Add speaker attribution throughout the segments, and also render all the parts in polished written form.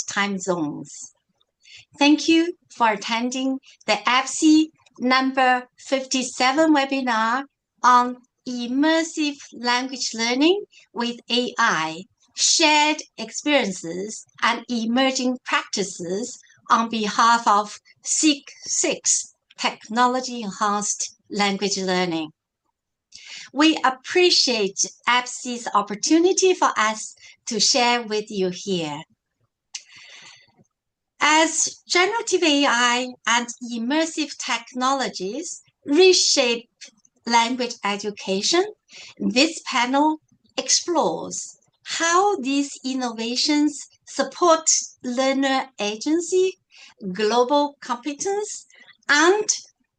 Speaker 1: time zones. Thank you for attending the FC number 57 webinar on immersive language learning with AI, shared experiences and emerging practices on behalf of Seek 6 Technology Enhanced Language Learning. We appreciate EPSI's opportunity for us to share with you here. As generative AI and immersive technologies reshape language education, this panel explores how these innovations support learner agency, global competence, and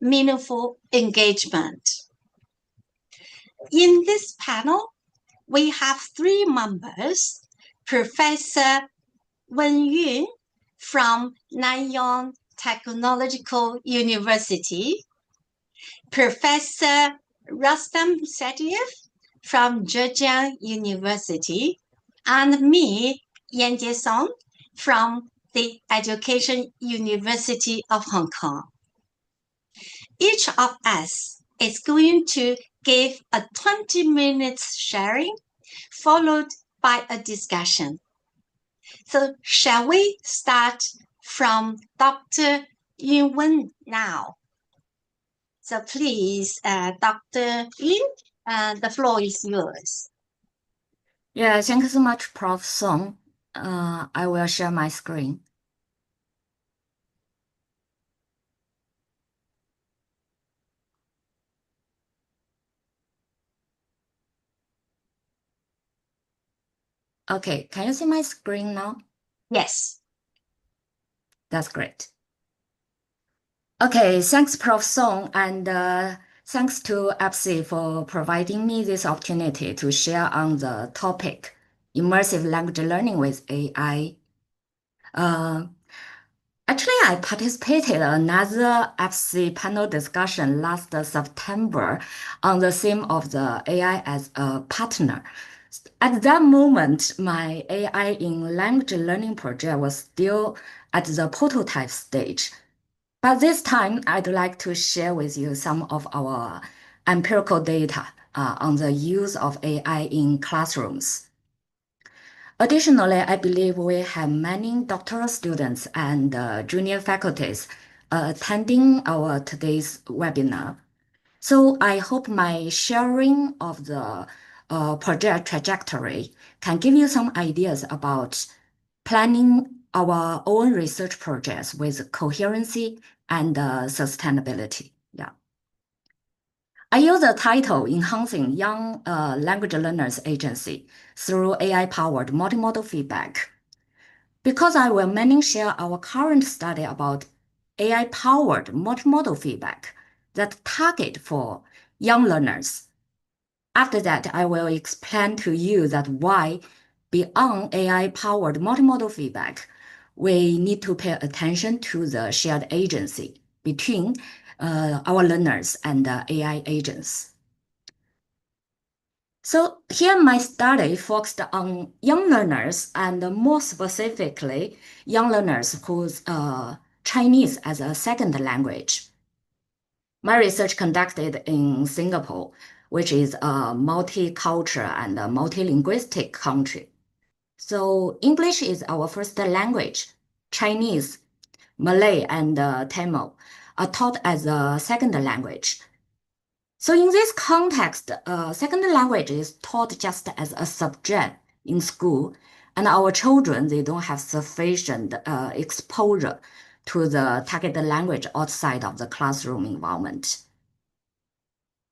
Speaker 1: meaningful engagement. In this panel, we have three members: Professor Wen Yun from Nanyang Technological University, Professor Rustam Sadiev from Zhejiang University, and me, Yan Jie Song, from the Education University of Hong Kong. Each of us is going to give a 20 minutes sharing, followed by a discussion. So shall we start from Dr. Yun now? So please, Dr. Yun, the floor is yours.
Speaker 2: Yeah, thank you so much, Prof. Song. I will share my screen. Okay, can you see my screen now?
Speaker 1: Yes.
Speaker 2: That's great. Okay, thanks, Prof. Song, and thanks to EPSI for providing me this opportunity to share on the topic, immersive language learning with AI. Actually, I participated in another EPSI panel discussion last September on the theme of the AI as a partner. At that moment, my AI in language learning project was still at the prototype stage. But this time, I'd like to share with you some of our empirical data on the use of AI in classrooms. Additionally, I believe we have many doctoral students and junior faculties attending our today's webinar. So I hope my sharing of the project trajectory can give you some ideas about planning our own research projects with coherency and sustainability. Yeah. I use the title Enhancing Young Language Learners Agency through AI-powered multimodal feedback because I will mainly share our current study about AI-powered multimodal feedback that target for young learners. After that, I will explain to you that why, beyond AI-powered multimodal feedback, we need to pay attention to the shared agency between our learners and AI agents. So here my study focused on young learners and more specifically, young learners whose Chinese as a second language. My research conducted in Singapore, which is a multicultural and a multilinguistic country. So English is our first language. Chinese, Malay, and Tamil are taught as a second language. So in this context, second language is taught just as a subject in school, and our children, they don't have sufficient exposure to the targeted language outside of the classroom environment.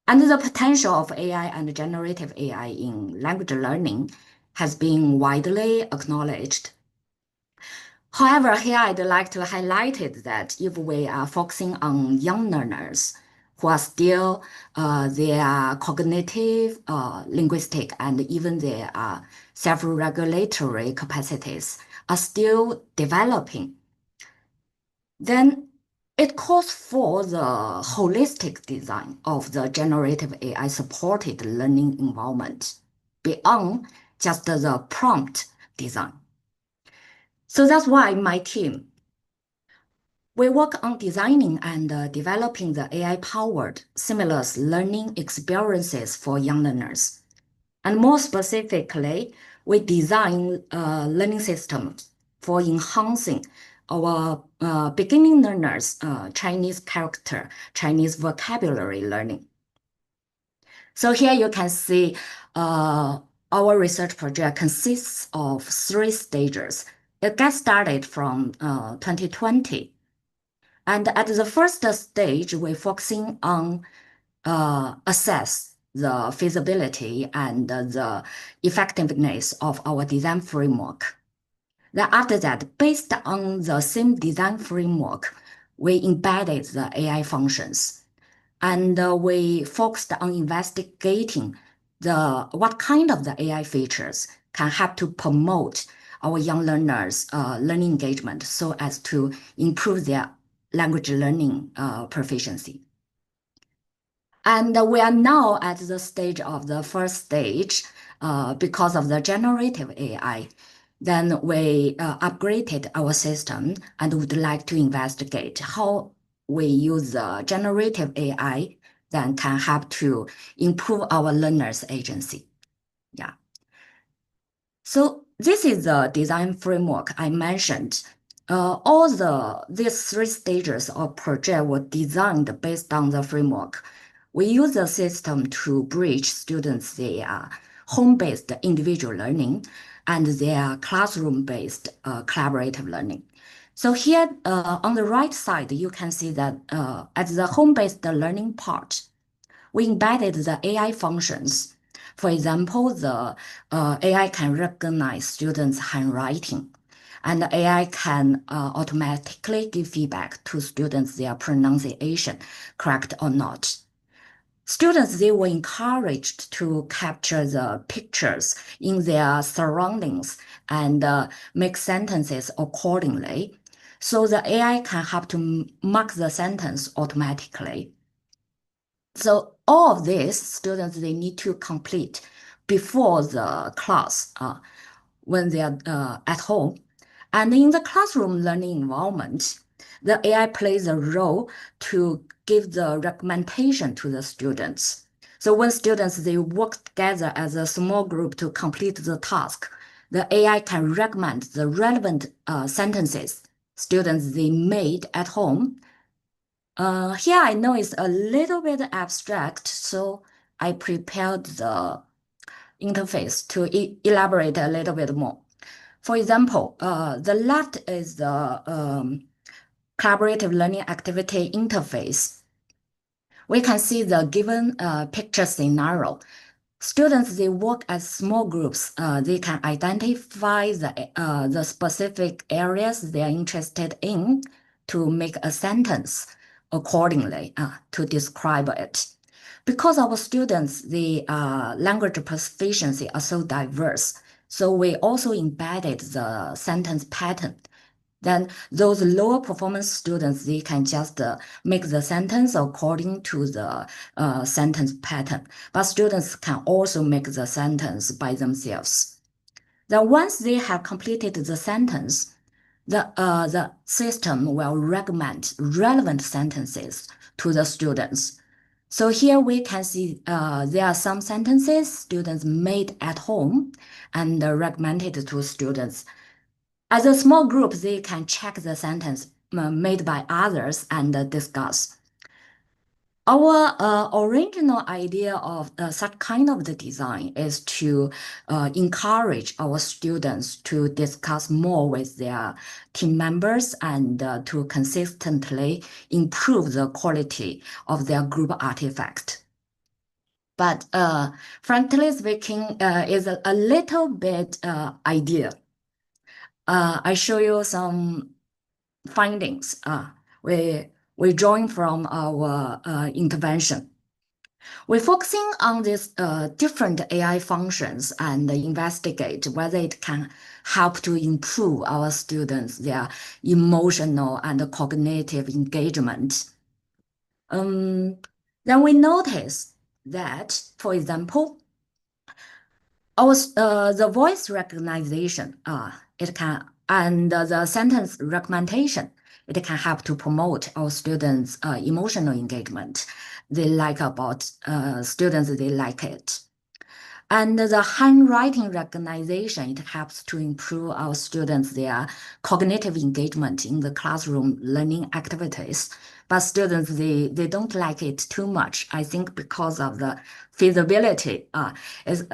Speaker 2: And the potential of AI and generative AI in language learning has been widely acknowledged. However, here I'd like to highlight it that if we are focusing on young learners who are still their cognitive, linguistic, and even their self-regulatory capacities are still developing, then it calls for the holistic design of the generative AI-supported learning environment beyond just the prompt design. So that's why my team, we work on designing and developing the AI-powered seamless learning experiences for young learners. And more specifically, we design learning systems for enhancing our beginning learners' Chinese character, Chinese vocabulary learning. So here you can see our research project consists of 3 stages. It gets started from 2020. And at the first stage, we're focusing on assess the feasibility and the effectiveness of our design framework. Then after that, based on the same design framework, we embedded the AI functions, and we focused on investigating what kind of the AI features can help to promote our young learners' learning engagement so as to improve their language learning proficiency. And we are now at the stage of the first stage because of the generative AI. Then we upgraded our system and would like to investigate how we use the generative AI that can help to improve our learners' agency. Yeah. So this is the design framework I mentioned. These 3 stages of project were designed based on the framework. We use the system to bridge students their home-based individual learning and their classroom-based collaborative learning. So here on the right side, you can see that at the home-based learning part, we embedded the AI functions. For example, the AI can recognize students' handwriting, and the AI can automatically give feedback to students their pronunciation, correct or not. Students, they were encouraged to capture the pictures in their surroundings and make sentences accordingly. So the AI can help to mark the sentence automatically. So all of this, students, they need to complete before the class when they are at home. And in the classroom learning environment, the AI plays a role to give the recommendation to the students. So when students, they work together as a small group to complete the task, the AI can recommend the relevant sentences students they made at home. Here I know it's a little bit abstract, so I prepared the interface to elaborate a little bit more. For example, the left is the collaborative learning activity interface. We can see the given picture scenario. Students, they work as small groups. They can identify the specific areas they are interested in to make a sentence accordingly to describe it. Because our students, the language proficiency are so diverse, so we also embedded the sentence pattern. Then those lower performance students, they can just make the sentence according to the sentence pattern. But students can also make the sentence by themselves. Then once they have completed the sentence, the system will recommend relevant sentences to the students. So here we can see there are some sentences students made at home and recommended to students. As a small group, they can check the sentence made by others and discuss. Our original idea of such kind of the design is to encourage our students to discuss more with their team members and to consistently improve the quality of their group artifact. But frankly speaking, is a little bit idea. I show you some findings. We join from our intervention. We're focusing on these different AI functions and investigate whether it can help to improve our students, their emotional and cognitive engagement. Then we notice that, for example, the voice recognition, it can And the sentence recommendation, it can help to promote our students' emotional engagement. They like about students, they like it. And the handwriting recognition, it helps to improve our students, their cognitive engagement in the classroom learning activities. But students, they don't like it too much. I think because of the feasibility, is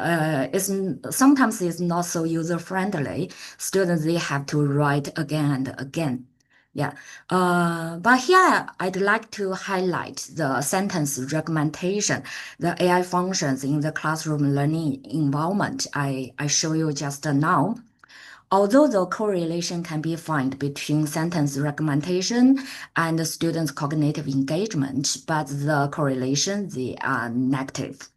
Speaker 2: sometimes it's not so user friendly. Students, they have to write again and again. Yeah. But here I'd like to highlight the sentence recommendation, the AI functions in the classroom learning environment I show you just now. Although the correlation can be found between sentence recommendation and the students' cognitive engagement, but the correlation, they are negative.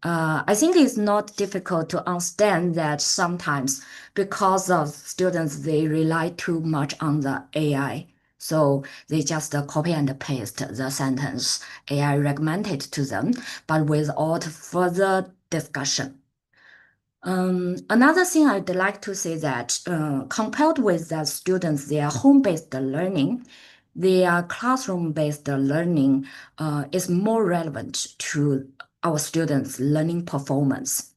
Speaker 2: I think it's not difficult to understand that sometimes because of students, they rely too much on the AI. So they just copy and paste the sentence AI recommended to them, but without further discussion. Another thing I'd like to say that compared with the students, their home-based learning, their classroom-based learning is more relevant to our students' learning performance.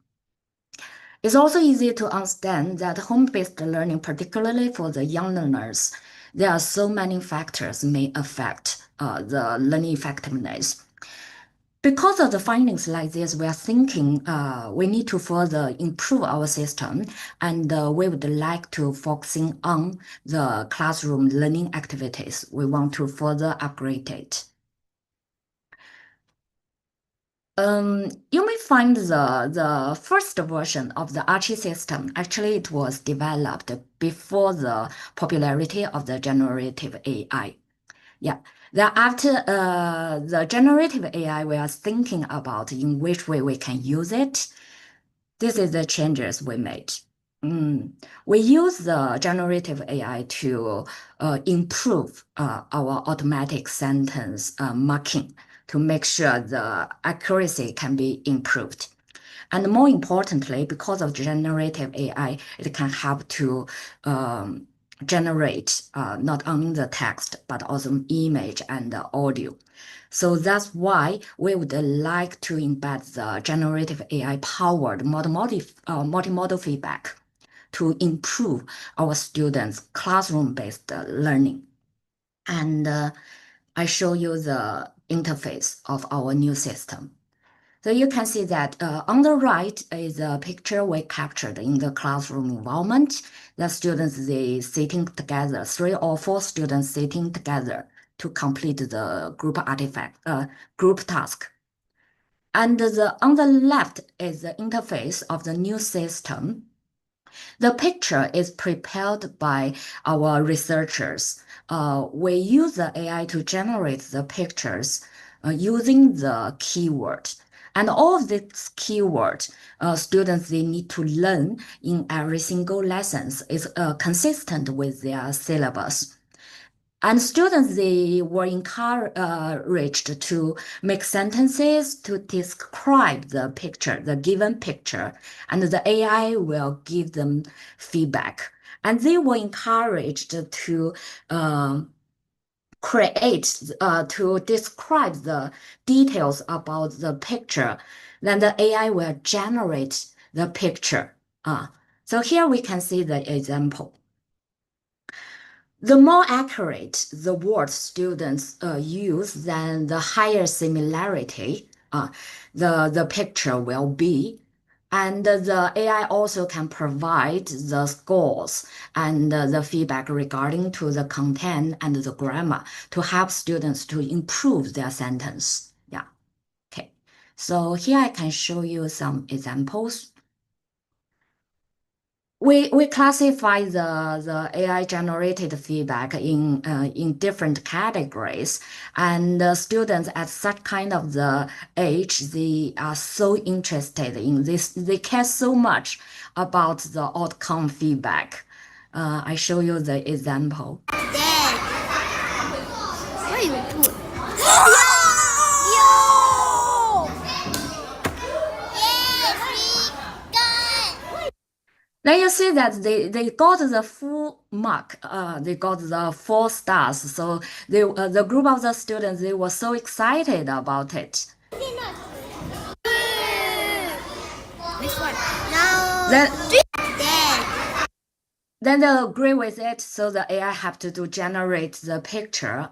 Speaker 2: It's also easy to understand that home-based learning, particularly for the young learners, there are so many factors may affect the learning effectiveness. Because of the findings like this, we are thinking we need to further improve our system, and we would like to focusing on the classroom learning activities. We want to further upgrade it. You may find the first version of the Archie system. Actually, it was developed before the popularity of the generative AI. Yeah. Then after the generative AI, we are thinking about in which way we can use it. This is the changes we made. We use the generative AI to improve our automatic sentence marking to make sure the accuracy can be improved. And more importantly, because of generative AI, it can help to generate not only the text, but also image and audio. So that's why we would like to embed the generative AI powered multimodal feedback to improve our students' classroom-based learning. And I show you the interface of our new system. So you can see that on the right is a picture we captured in the classroom environment. The students, they sitting together, 3 or 4 students sitting together to complete the group task. And on the left is the interface of the new system. The picture is prepared by our researchers. We use the AI to generate the pictures using the keyword. And all of these keywords, students, they need to learn in every single lessons is consistent with their syllabus. And students, they were encouraged to make sentences to describe the picture, the given picture, and the AI will give them feedback. And they were encouraged to to describe the details about the picture. Then the AI will generate the picture. So here we can see the example. The more accurate the words students use, then the higher similarity the picture will be. And the AI also can provide the scores and the feedback regarding to the content and the grammar to help students to improve their sentence. Yeah. Okay. So here I can show you some examples. We classify the AI generated feedback in different categories, and the students at such kind of the age, they are so interested in this. They care so much about the outcome feedback. I show you the example.
Speaker 3: Dad, what you put? Yo! Yes, we got.
Speaker 2: Then you see that they got the full mark. They got the 4 stars. So the group of the students, they were so excited about it.
Speaker 3: This one. Now.
Speaker 2: Then,
Speaker 3: Then.
Speaker 2: then they agree with it. So the AI have to generate the picture.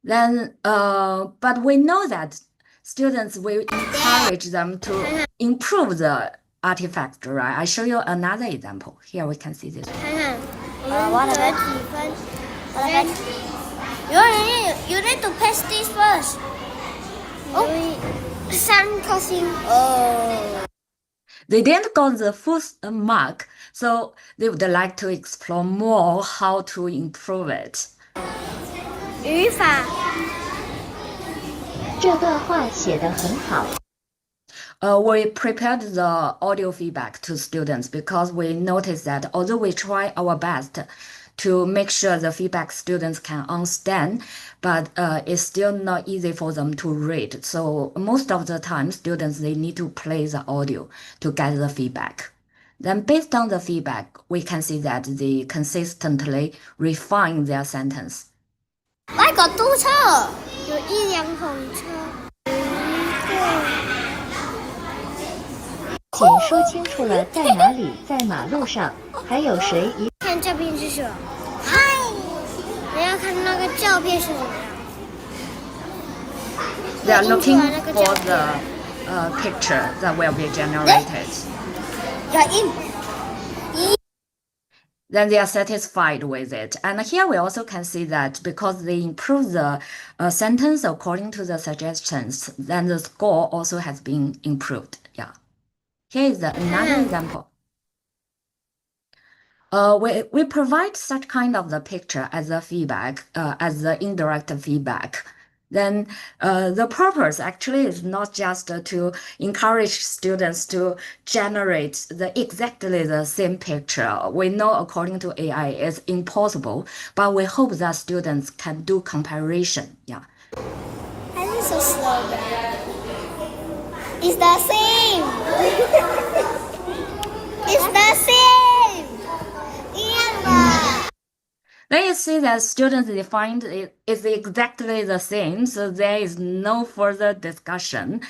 Speaker 2: Then, but we know that students will encourage them to improve the artifact, right? I show you another example. Here we can see this one.
Speaker 3: 看看我得几分？我得 You need to pass this first. Oh, 3颗星。哦。
Speaker 2: They didn't got the full mark, so they would like to explore more how to improve it.
Speaker 3: 语法。
Speaker 4: 这段话写得很好。
Speaker 2: We prepared the audio feedback to students because we noticed that although we try our best to make sure the feedback students can understand, but it's still not easy for them to read. So most of the time, students, they need to play the audio to get the feedback. Then based on the feedback, we can see that they consistently refine their sentence.
Speaker 3: 外国督车有1辆红车。
Speaker 4: 请说清楚了在哪里，在马路上，还有谁一。
Speaker 3: 看照片是什么？嗨，我要看那个照片是什么样。
Speaker 2: They are looking for the picture that will be generated. Then they are satisfied with it. And here we also can see that because they improve the sentence according to the suggestions, then the score also has been improved. Yeah. Here is another example. We provide such kind of the picture as a feedback, as the indirect feedback. Then the purpose actually is not just to encourage students to generate exactly the same picture. We know according to AI it's impossible, but we hope that students can do comparison. Yeah.
Speaker 3: Why is it so slow? It's the same. It's the same. Yeah.
Speaker 2: Then you see that students they find it is exactly the same, so there is no further discussion.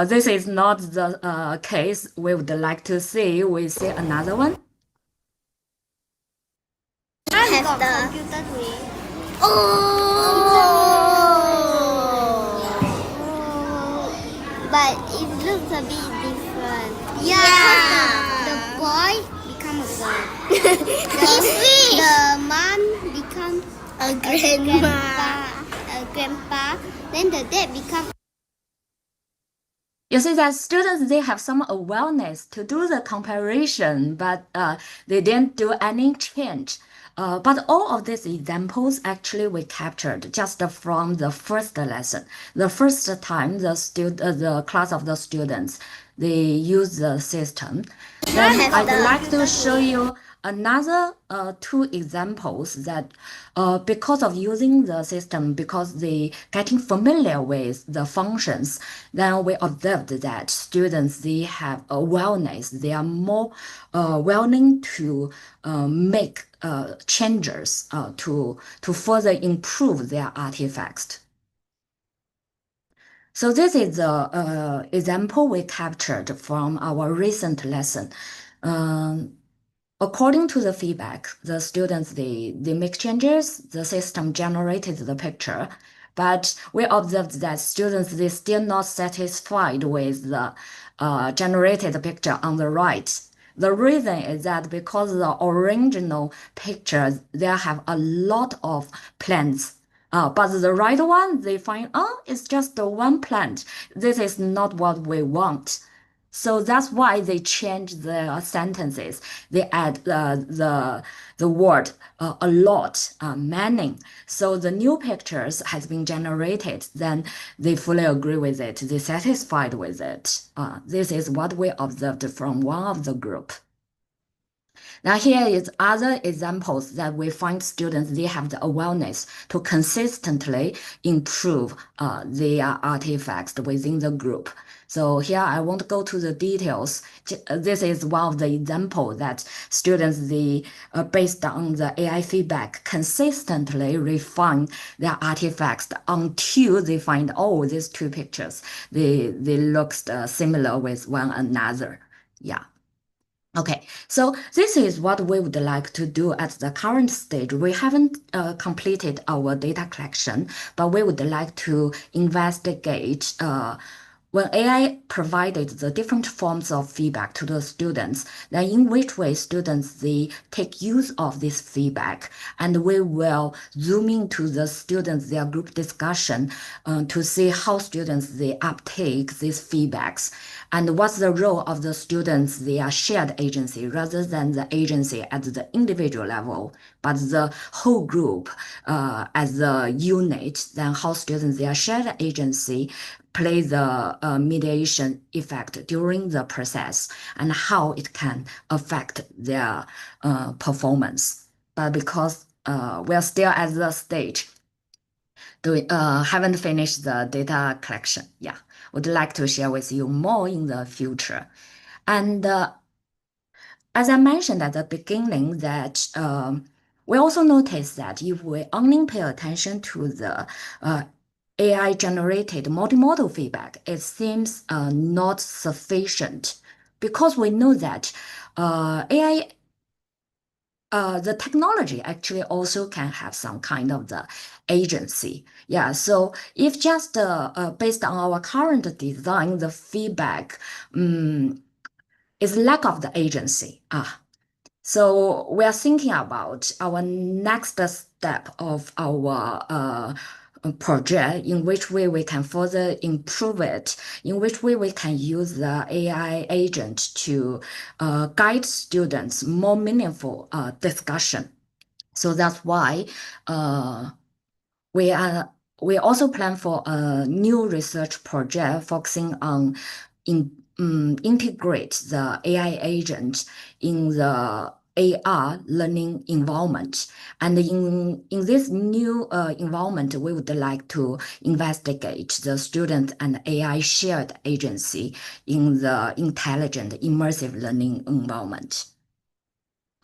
Speaker 2: This is not the case we would like to see. We see another one.
Speaker 3: I have the computer today. But it looks a bit different. Yeah. The boy become a girl. The mom become a grandpa. Then the dad become.
Speaker 2: You see that students they have some awareness to do the comparison, but they didn't do any change. But all of these examples actually we captured just from the first lesson. The first time the class of the students they use the system. Then I'd like to show you another 2 examples that because of using the system, because they getting familiar with the functions, then we observed that students they have awareness, they are more willing to make changes to further improve their artifacts. So this is the example we captured from our recent lesson. According to the feedback, the students, they make changes, the system generated the picture, but we observed that students, they still not satisfied with the generated picture on the right. The reason is that because the original picture, there have a lot of plants. But the right one, they find, it's just the one plant. This is not what we want. So that's why they change the sentences. They add the word a lot, many. So the new pictures has been generated. Then they fully agree with it. They satisfied with it. This is what we observed from one of the group. Now here is other examples that we find students, they have the awareness to consistently improve their artifacts within the group. So here I won't go to the details. This is one of the example that students, they based on the AI feedback, consistently refine their artifacts until they find, oh, these two pictures, they look similar with one another. Yeah. Okay, so this is what we would like to do at the current stage. We haven't completed our data collection, but we would like to investigate when AI provided the different forms of feedback to the students, then in which way students they take use of this feedback, and we will zoom into the students their group discussion to see how students they uptake these feedbacks and what's the role of the students their shared agency rather than the agency at the individual level, but the whole group as a unit. Then how students their shared agency play the mediation effect during the process and how it can affect their performance. But because we're still at the stage, haven't finished the data collection. Yeah, would like to share with you more in the future. And as I mentioned at the beginning, that we also notice that if we only pay attention to the AI generated multimodal feedback, it seems not sufficient because we know that AI, the technology actually also can have some kind of the agency. Yeah, so if just based on our current design, the feedback is lack of the agency. So we are thinking about our next step of our project, in which way we can further improve it, in which way we can use the AI agent to guide students more meaningful discussion. So that's why we also plan for a new research project focusing on integrate the AI agent in the AR learning environment. And in this new environment, we would like to investigate the student and AI shared agency in the intelligent immersive learning environment.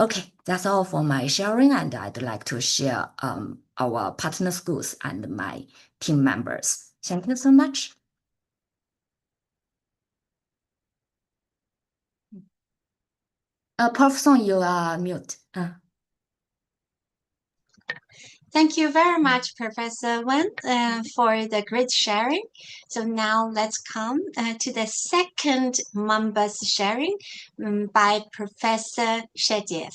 Speaker 2: Okay, that's all for my sharing, and I'd like to share our partner schools and my team members. Thank you so much. Prof. Song, you are mute.
Speaker 1: Thank you very much, Professor Wen, for the great sharing. So now let's come to the second members sharing by Professor Shediev.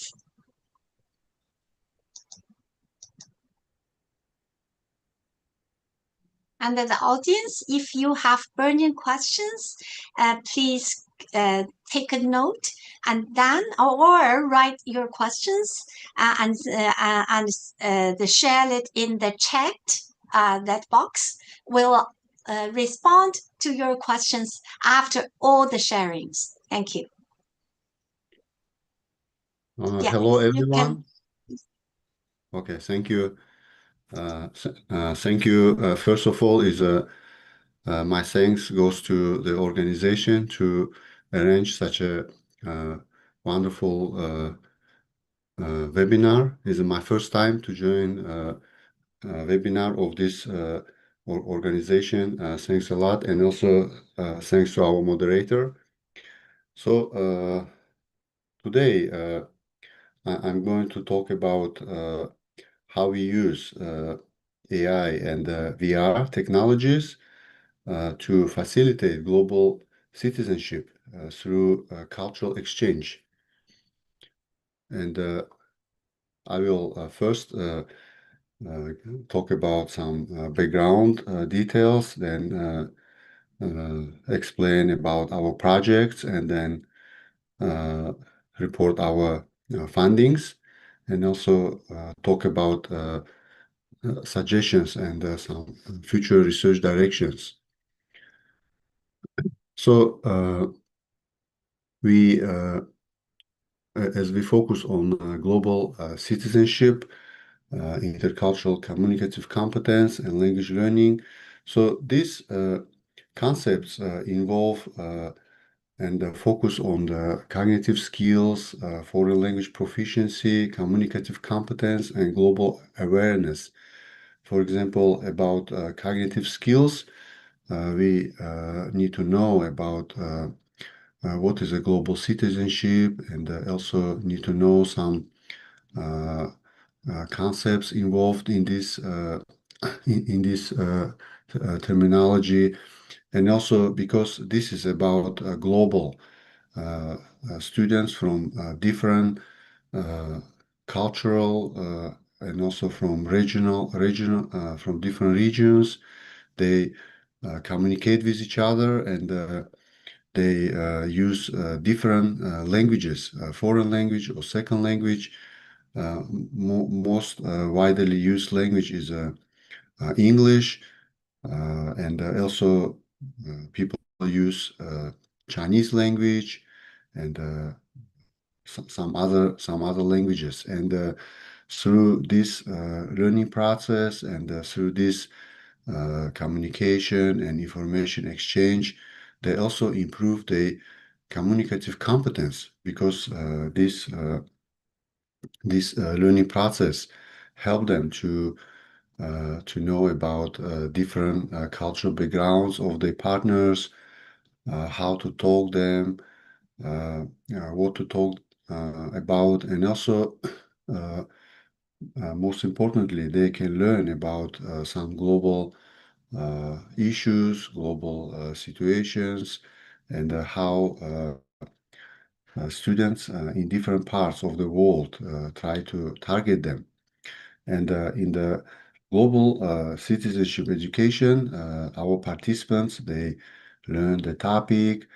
Speaker 1: And the audience, if you have burning questions, please take a note and then or write your questions and share it in the chat. That box will respond to your questions after all the sharings. Thank you.
Speaker 5: Hello, everyone. Okay, thank you. Thank you. First of all, my thanks goes to the organization to arrange such a wonderful webinar. This is my first time to join a webinar of this organization. Thanks a lot, and also thanks to our moderator. So today I'm going to talk about how we use AI and VR technologies to facilitate global citizenship through cultural exchange. And I will first talk about some background details, then explain about our projects, and then report our findings, and also talk about suggestions and some future research directions. So we as we focus on global citizenship, intercultural communicative competence, and language learning. So these concepts involve and focus on the cognitive skills, foreign language proficiency, communicative competence, and global awareness. For example, about cognitive skills, we need to know about what is a global citizenship, and also need to know some uh, concepts involved in this terminology, and also because this is about global students from different uh, cultural and also from regional from different regions. They communicate with each other, and they use different languages, foreign language or second language. Most widely used language is English, and also people use Chinese language and some other languages. And through this learning process and through this communication and information exchange, they also improve the communicative competence, because this learning process help them to know about different cultural backgrounds of their partners, how to talk them, what to talk about, and also uh, most importantly, they can learn about some global issues, global situations, and how students in different parts of the world try to target them. And in the global citizenship education, our participants, they learn the topic,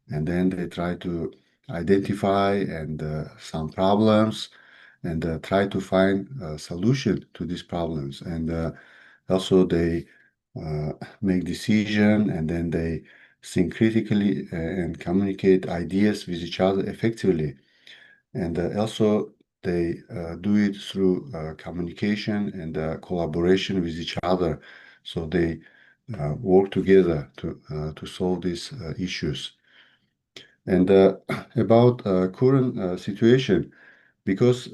Speaker 5: and then they try to identify and some problems, and try to find a solution to these problems. And also they uh, make decision, and then they think critically and communicate ideas with each other effectively. And also they do it through communication and collaboration with each other. So they work together to solve these issues. And about current situation, because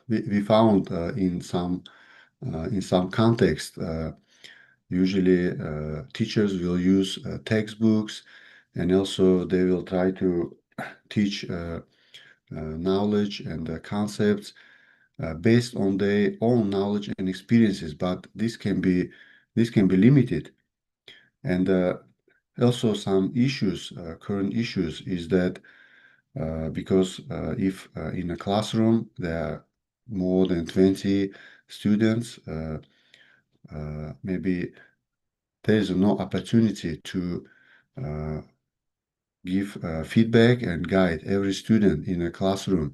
Speaker 5: we found in some context, usually teachers will use textbooks, and also they will try to teach knowledge and concepts based on their own knowledge and experiences, but this can be limited. And also some issues, current issues, is that because if in a classroom there are more than 20 students, maybe there is no opportunity to uh, give feedback and guide every student in a classroom.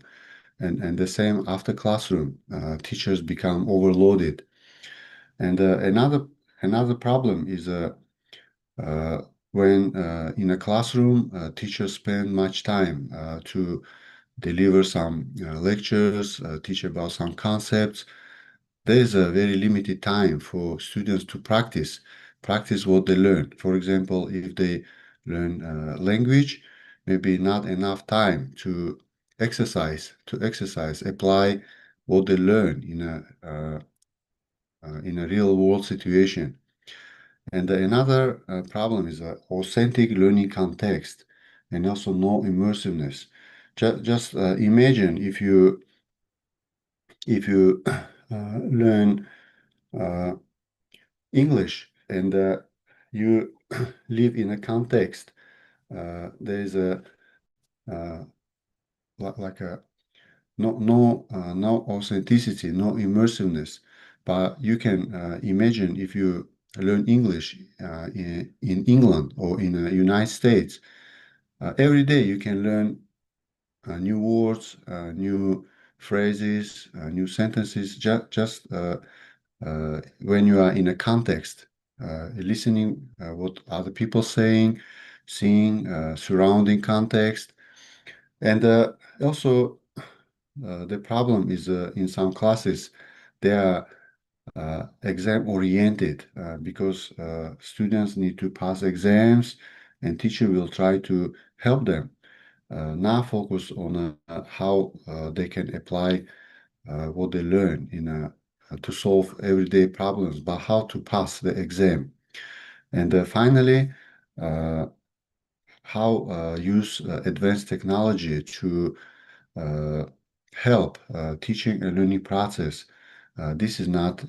Speaker 5: And the same after classroom, teachers become overloaded. And another problem is uh, when in a classroom, teachers spend much time to deliver some lectures, teach about some concepts. There is a very limited time for students to practice what they learn. For example, if they learn language, maybe not enough time to exercise, apply what they learn in a real world situation. And another problem is authentic learning context, and also no immersiveness. Just imagine if you learn uh, English, and you live in a context. There is a like a no authenticity, no immersiveness. But you can imagine if you learn English in England or in the United States, every day you can learn new words, new phrases, new sentences. Just when you are in a context, listening what other people saying, seeing surrounding context. And also, the problem is in some classes, they are exam oriented because students need to pass exams and teacher will try to help them, not focus on how they can apply what they learn to solve everyday problems, but how to pass the exam. And finally, uh, how use advanced technology to uh, help teaching and learning process. This is not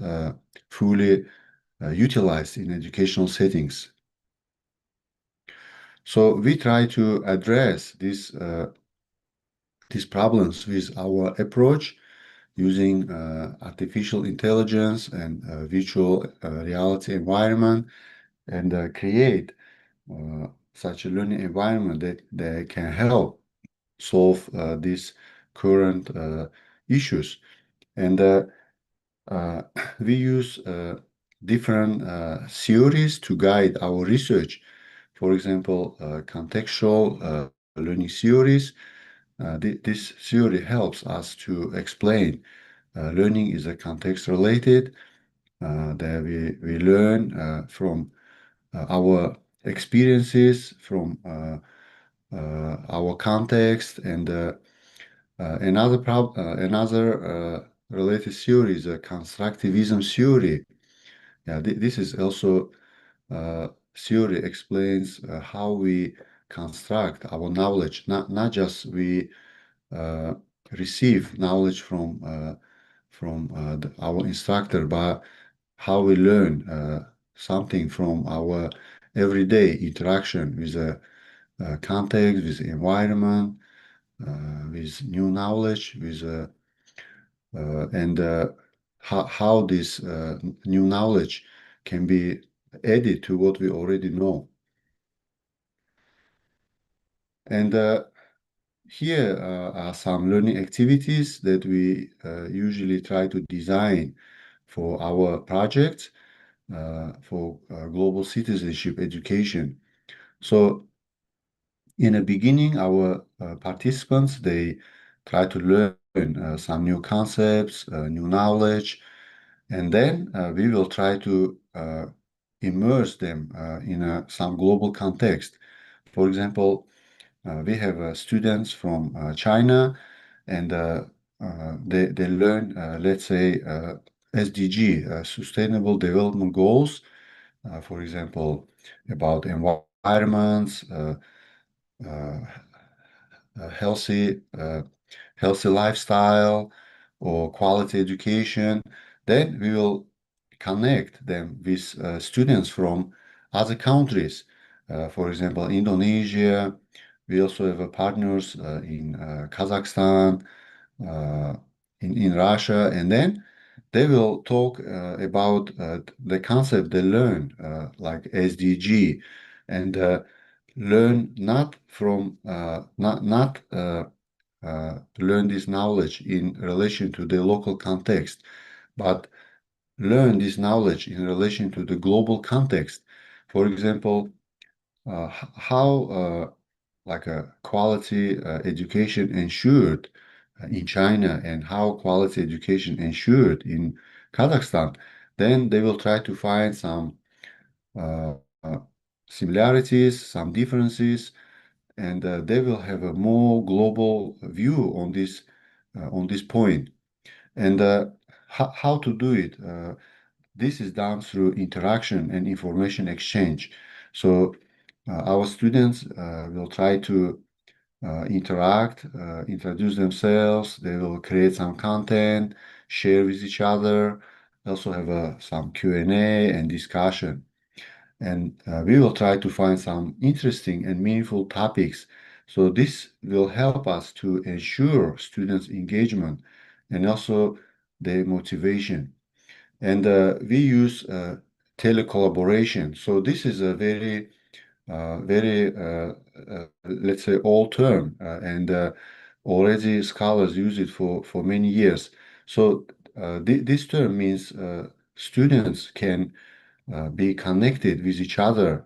Speaker 5: fully utilized in educational settings. So we try to address these problems with our approach using artificial intelligence and virtual reality environment and create such a learning environment that can help solve these current issues. And uh, we use different theories to guide our research. For example, contextual learning theories. This theory helps us to explain learning is a context related, that we learn from our experiences, from our context, and another related theory is a constructivism theory. Yeah, this is also theory explains how we construct our knowledge, not just we uh, receive knowledge from our instructor, but how we learn something from our everyday interaction with the context, with the environment, with new knowledge, with and how this new knowledge can be added to what we already know. And here are some learning activities that we usually try to design for our projects for global citizenship education. So in the beginning, our participants, they try to learn some new concepts, new knowledge, and then we will try to immerse them in some global context. For example, we have students from China, and they learn, let's say, SDG, Sustainable Development Goals, for example, about environments, uh, healthy lifestyle, or quality education. Then we will connect them with students from other countries. For example, Indonesia. We also have partners in Kazakhstan, uh, in Russia, and then they will talk about the concept they learn, like SDG, and learn not from not learn this knowledge in relation to the local context, but learn this knowledge in relation to the global context. For example, how like a quality education ensured in China and how quality education ensured in Kazakhstan, then they will try to find some uh, similarities, some differences, and they will have a more global view on this point. And how to do it? This is done through interaction and information exchange. So our students will try to interact, introduce themselves. They will create some content, share with each other. Also have some Q&A and discussion. And we will try to find some interesting and meaningful topics. So this will help us to ensure students' engagement and also their motivation. And we use telecollaboration. So this is a very, let's say, old term, and already scholars use it for many years. So this term means students can be connected with each other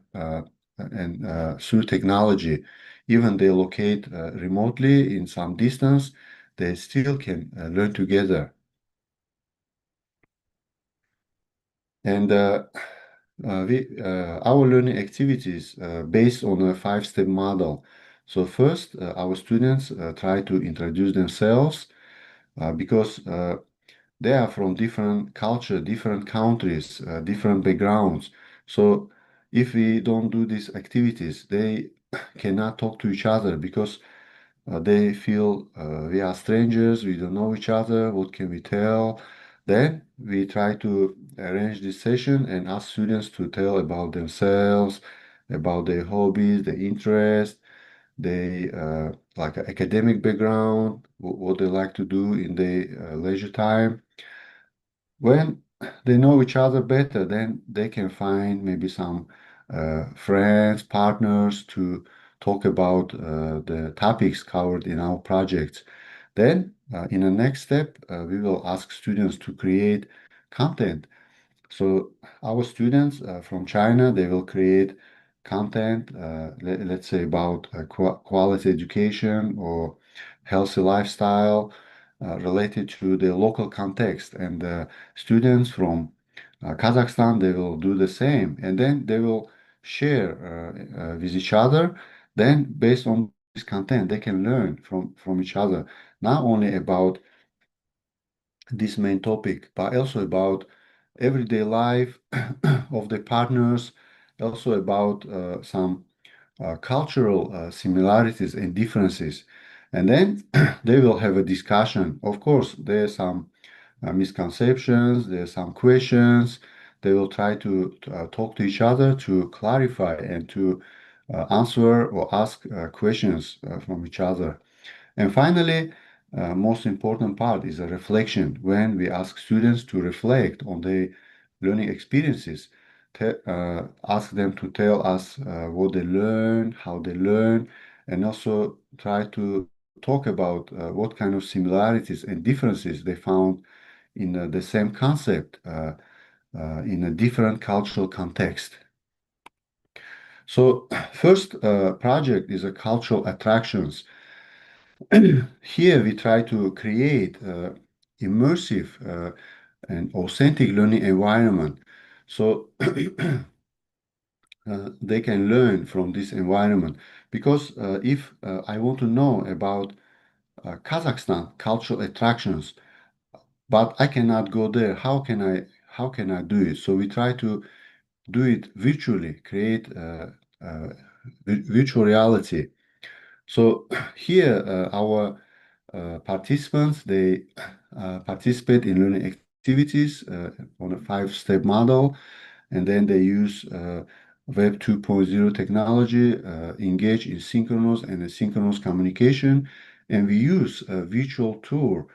Speaker 5: and through technology even they locate remotely in some distance, they still can learn together. And our learning activities based on a five-step model. So first, our students try to introduce themselves because they are from different culture, different countries, different backgrounds. So if we don't do these activities, they cannot talk to each other because they feel we are strangers, we don't know each other, what can we tell? Then we try to arrange this session and ask students to tell about themselves, about their hobbies, their interests, they like academic background, what they like to do in their leisure time. When they know each other better, then they can find maybe some friends, partners to talk about the topics covered in our projects. Then, in the next step, we will ask students to create content. So our students from China, they will create content, let's say about quality education or healthy lifestyle related to the local context. And students from Kazakhstan, they will do the same. And then they will share with each other. Then, based on this content, they can learn from each other, not only about this main topic, but also about everyday life of the partners, also about some cultural similarities and differences. And then they will have a discussion. Of course, there are some misconceptions, there are some questions. They will try to talk to each other to clarify and to answer or ask questions from each other. And finally, most important part is a reflection when we ask students to reflect on their learning experiences. Ask them to tell us what they learn, how they learn, and also try to talk about what kind of similarities and differences they found in the same concept in a different cultural context. So, first project is a cultural attractions. Here we try to create immersive and authentic learning environment. So they can learn from this environment. Because if I want to know about Kazakhstan cultural attractions, but I cannot go there, how can I do it? So we try to do it virtually, create uh, virtual reality. So here, our participants, they participate in learning activities on a five-step model, and then they use Web 2.0 technology, engage in synchronous and asynchronous communication, and we use a virtual tour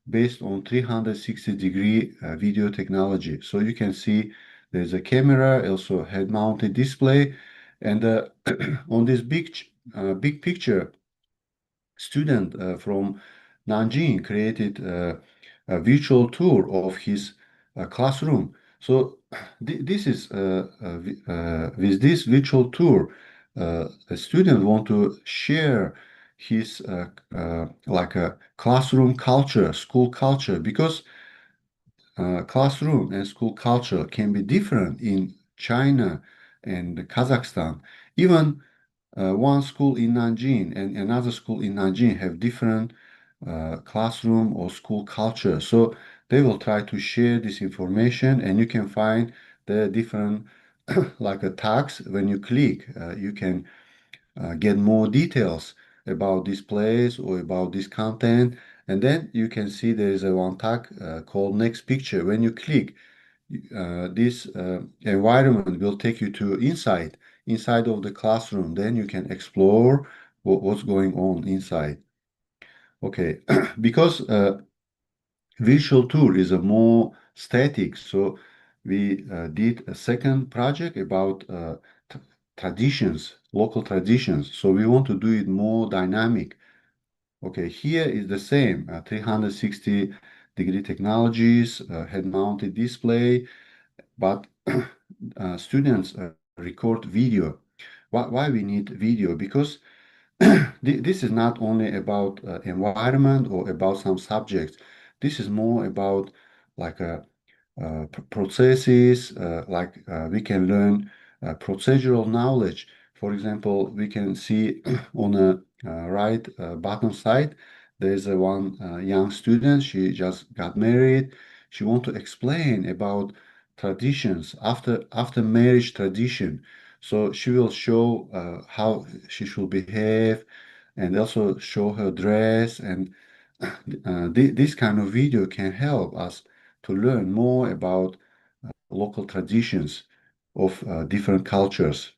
Speaker 5: based on 360-degree video technology. So you can see there's a camera, also head-mounted display, and on this big picture, student from Nanjing created a virtual tour of his classroom. So this is with this virtual tour, a student want to share his like a classroom culture, school culture, because classroom and school culture can be different in China and Kazakhstan. Even one school in Nanjing and another school in Nanjing have different classroom or school culture. So they will try to share this information, and you can find the different like a tags. When you click, you can get more details about this place or about this content. And then you can see there is a one tag called next picture. When you click, this environment will take you to inside of the classroom. Then you can explore what's going on inside. Okay, because visual tour is a more static, so we did a second project about traditions, local traditions. So we want to do it more dynamic. Okay, here is the same 360-degree technologies, head-mounted display, but students record video. Why we need video? Because this is not only about environment or about some subjects. This is more about like processes, we can learn procedural knowledge. For example, we can see on the right bottom side, there's one young student. She just got married. She want to explain about traditions after marriage tradition. So she will show how she should behave, and also show her dress. And this kind of video can help us to learn more about local traditions of different cultures.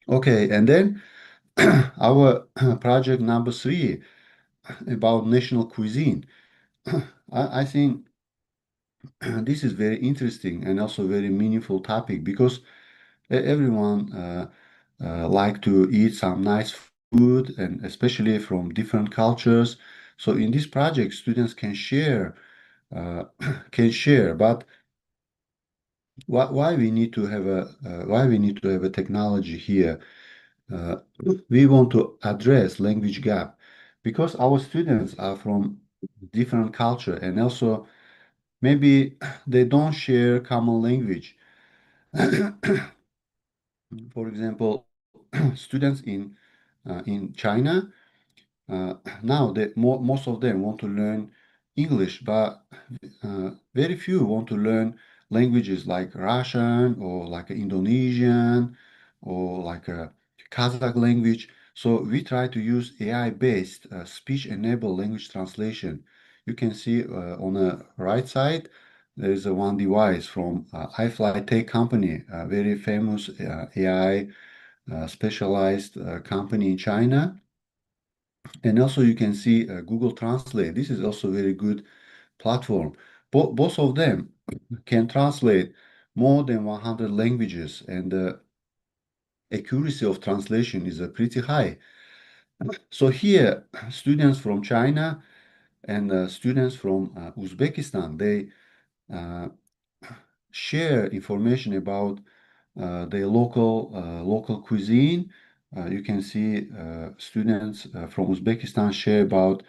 Speaker 5: Okay, and then our project number 3 about national cuisine. I think this is very interesting and also very meaningful topic because everyone like to eat some nice food, and especially from different cultures. So in this project, students can share but why we need to have a technology here? Uh, we want to address language gap because our students are from different culture, and also maybe they don't share common language. For example, students in China, now most of them want to learn English, but very few want to learn languages like Russian or like Indonesian or like a Kazakh language. So we try to use AI-based speech-enabled language translation. You can see on the right side, there is a one device from iFly Tech company, a very famous AI specialized company in China. And also you can see Google Translate. This is also very good platform. Both of them can translate more than 100 languages, and the accuracy of translation is pretty high. So here, students from China and students from Uzbekistan, they uh, share information about their local cuisine. You can see students from Uzbekistan share about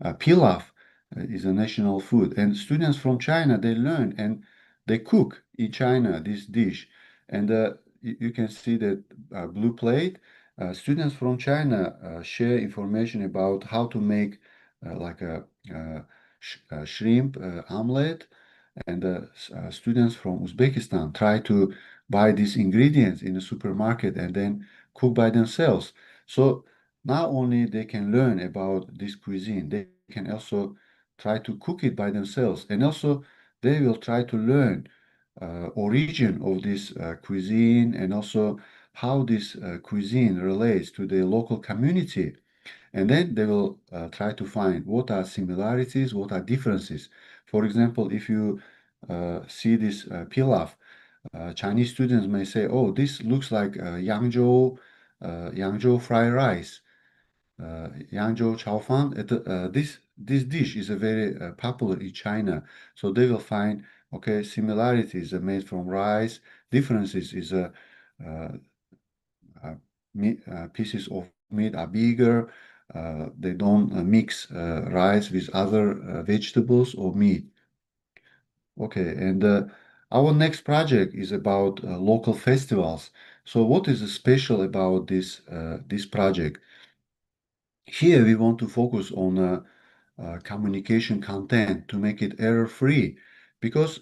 Speaker 5: pilaf is a national food, and students from China they learn and they cook in China this dish, and you can see that blue plate. Students from China share information about how to make like a shrimp omelet, and students from Uzbekistan try to buy these ingredients in the supermarket and then cook by themselves. So not only they can learn about this cuisine, they can also try to cook it by themselves, and also they will try to learn origin of this cuisine, and also how this cuisine relates to the local community. And then they will try to find what are similarities, what are differences. For example, if you see this pilaf, Chinese students may say, "Oh, this looks like Yangzhou fried rice, Yangzhou chao fan." This dish is a very popular in China, so they will find okay similarities are made from rice. Differences is uh, pieces of meat are bigger. They don't mix rice with other vegetables or meat. Okay, and our next project is about local festivals. So, what is special about this project? Here, we want to focus on communication content to make it error-free, because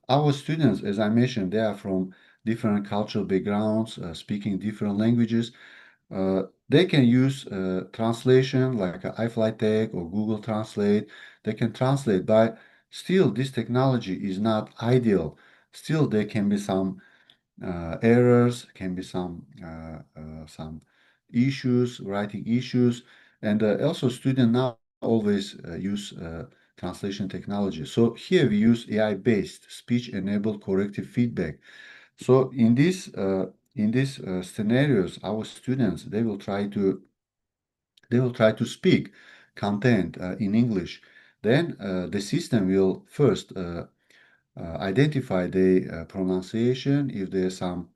Speaker 5: our students, as I mentioned, they are from different cultural backgrounds, speaking different languages. They can use translation like iFlyTech or Google Translate. They can translate, but still this technology is not ideal. Still, there can be some errors, can be some issues, writing issues, and also students not always use translation technology. So here we use AI-based speech-enabled corrective feedback. So in these scenarios, our students they will try to speak content in English. Then the system will first identify the pronunciation if there's some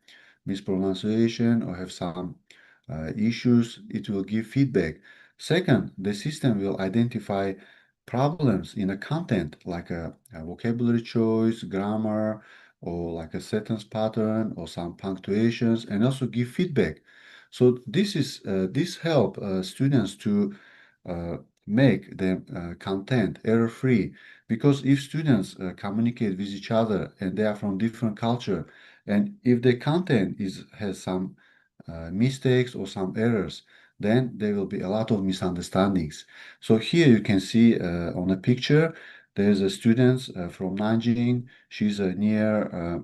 Speaker 5: mispronunciation or have some issues, it will give feedback. Second, the system will identify problems in a content like a vocabulary choice, grammar, or like a sentence pattern or some punctuations, and also give feedback. So this help students to uh, make the content error-free, because if students communicate with each other and they are from different culture, and if the content is has some mistakes or some errors, then there will be a lot of misunderstandings. So here you can see on a picture, there's a student from Nanjing. She's near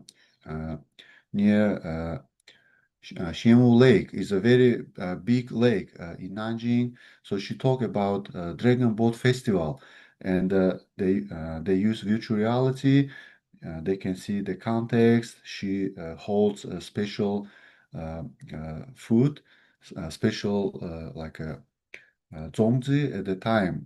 Speaker 5: Xianwu Lake. Is a very big lake in Nanjing. So she talked about Dragon Boat Festival, and they use virtual reality. They can see the context. She holds a special food, special like a zongzi at the time.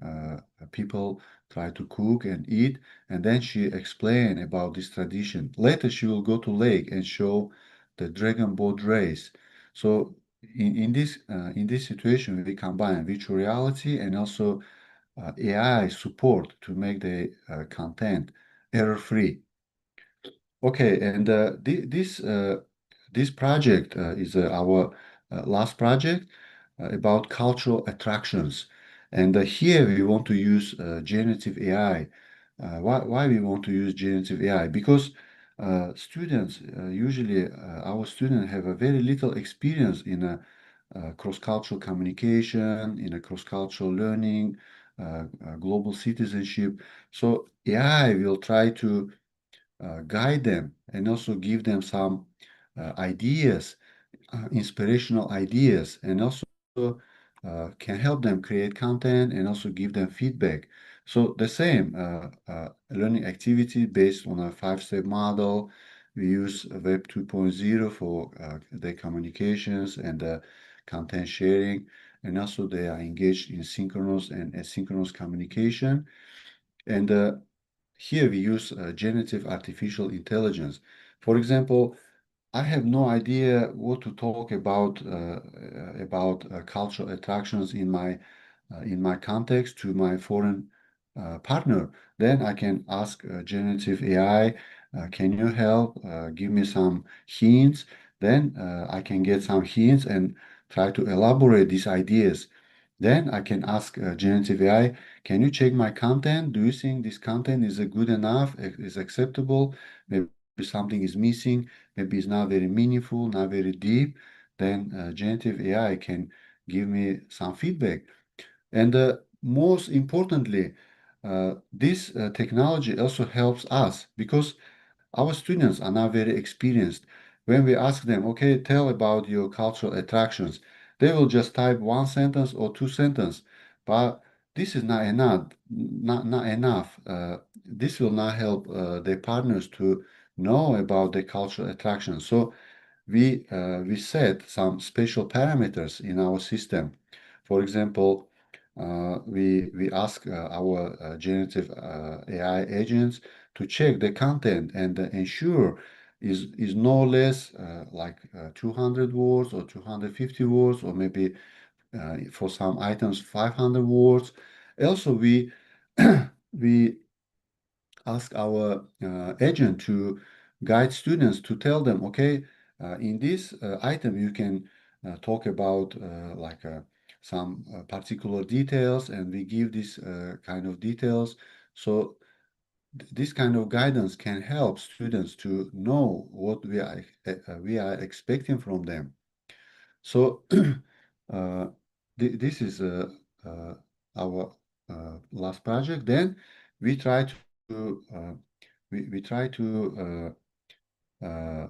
Speaker 5: People try to cook and eat, and then she explained about this tradition. Later, she will go to lake and show the dragon boat race. So in this situation, we combine virtual reality and also AI support to make the content error-free. Okay, and this project is our last project about cultural attractions, and here we want to use generative AI. Why we want to use generative AI? Because students usually our students have a very little experience in a cross-cultural communication, in a cross-cultural learning, global citizenship. So AI will try to guide them and also give them some ideas, inspirational ideas, and also can help them create content and also give them feedback. So the same learning activity based on a five-step model. We use Web 2.0 for their communications and content sharing, and also they are engaged in synchronous and asynchronous communication. And here we use generative artificial intelligence. For example, I have no idea what to talk about cultural attractions in my context to my foreign partner. Then I can ask generative AI, can you help give me some hints? Then I can get some hints and try to elaborate these ideas. Then I can ask generative AI, can you check my content? Do you think this content is good enough, is acceptable? Maybe something is missing, maybe it's not very meaningful, not very deep. Then generative AI can give me some feedback. And most importantly, this technology also helps us because our students are not very experienced. When we ask them, okay, tell about your cultural attractions, they will just type one sentence or two sentences. But this is not enough. This will not help their partners to know about the cultural attractions. So we set some special parameters in our system. For example, we ask our generative AI agents to check the content and ensure is no less like 200 words or 250 words, or maybe for some items 500 words. Also, we ask our agent to guide students to tell them, okay, in this item you can talk about some particular details, and we give this kind of details. So this kind of guidance can help students to know what we are expecting from them. So uh, this is our last project. Then we try to we try to uh,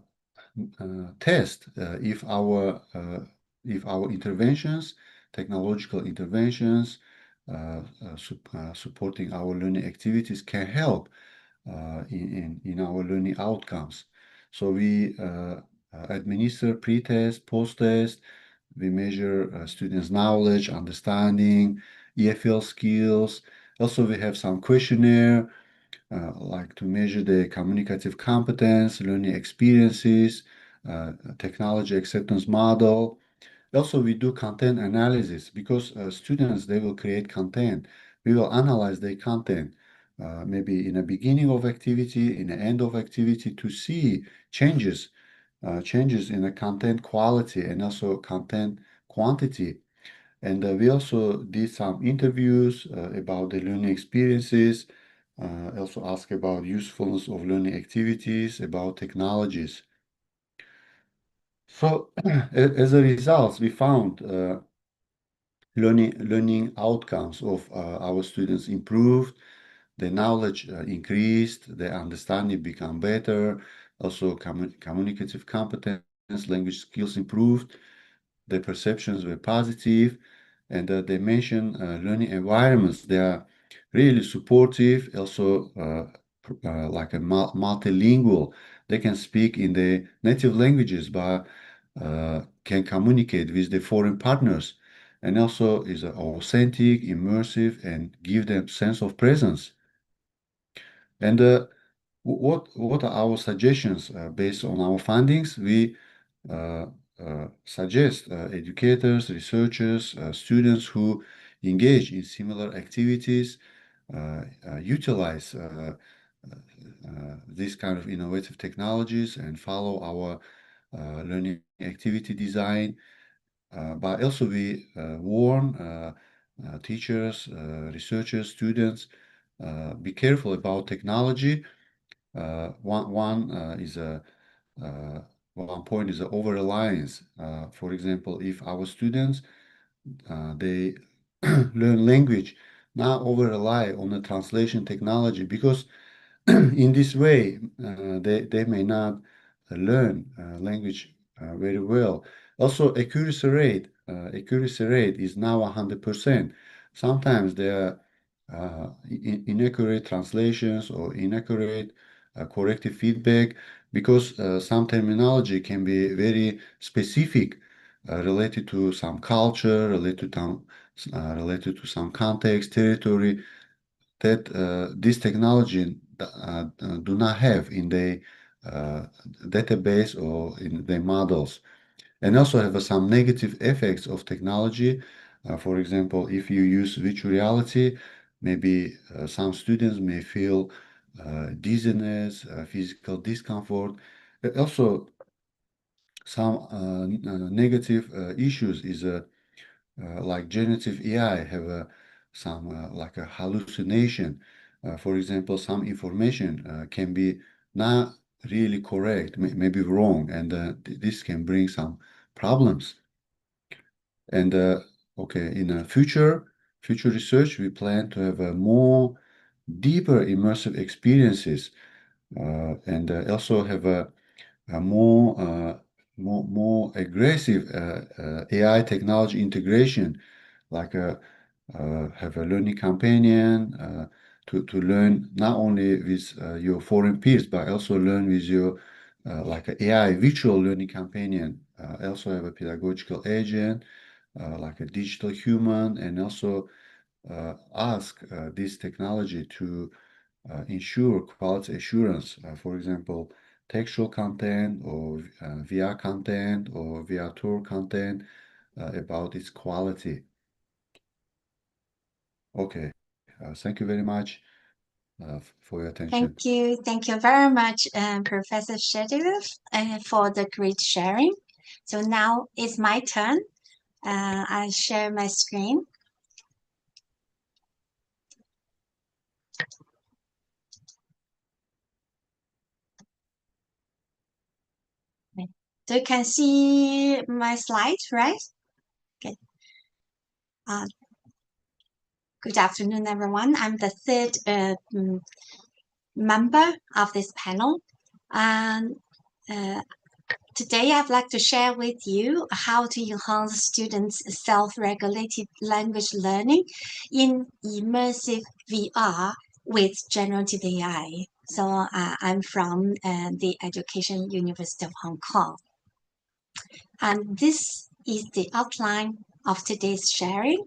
Speaker 5: test if our interventions, technological interventions, supporting our learning activities can help in our learning outcomes. So we administer pre-test, post-test. We measure students' knowledge, understanding, EFL skills. Also, we have some questionnaire like to measure the communicative competence, learning experiences, technology acceptance model. Also, we do content analysis because students, they will create content. We will analyze their content, maybe in the beginning of activity, in the end of activity, to see changes, changes in the content quality and also content quantity. And we also did some interviews about the learning experiences, also ask about usefulness of learning activities, about technologies. So as a result, we found learning outcomes of our students improved, their knowledge increased, their understanding become better, also communicative competence, language skills improved, their perceptions were positive, and they mention learning environments. They are really supportive, also like a multilingual. They can speak in their native languages, but can communicate with the foreign partners, and also is authentic, immersive, and give them sense of presence. And what are our suggestions based on our findings? We uh, suggest educators, researchers, students who engage in similar activities utilize these kind of innovative technologies and follow our learning activity design. But also we warn teachers, researchers, students, be careful about technology. One is a one point is over reliance. For example, if our students they learn language, not over rely on the translation technology because in this way they may not learn language very well. Also, accuracy rate is now 100%. Sometimes there are inaccurate translations or inaccurate corrective feedback because some terminology can be very specific, related to some culture, related to some context, territory that this technology do not have in the database or in the models, and also have some negative effects of technology. For example, if you use virtual reality, maybe some students may feel dizziness, physical discomfort. Also, some negative issues is like generative AI have some like a hallucination. For example, some information can be not really correct, maybe wrong, and this can bring some problems. And okay, in the future research, we plan to have a more deeper immersive experiences, and also have a more aggressive AI technology integration, like have a learning companion to learn not only with your foreign peers, but also learn with your like a AI virtual learning companion. Also have a pedagogical agent, like a digital human, and also ask this technology to ensure quality assurance. For example, textual content or VR content or VR tour content about its quality. Okay, thank you very much for your attention.
Speaker 1: Thank you very much, Professor Shedilov, for the great sharing. So now it's my turn. I share my screen. So you can see my slides, right? Okay. Good afternoon, everyone. I'm the third member of this panel, and today I'd like to share with you how to enhance students' self-regulated language learning in immersive VR with generative AI. So I'm from the Education University of Hong Kong. And this is the outline of today's sharing.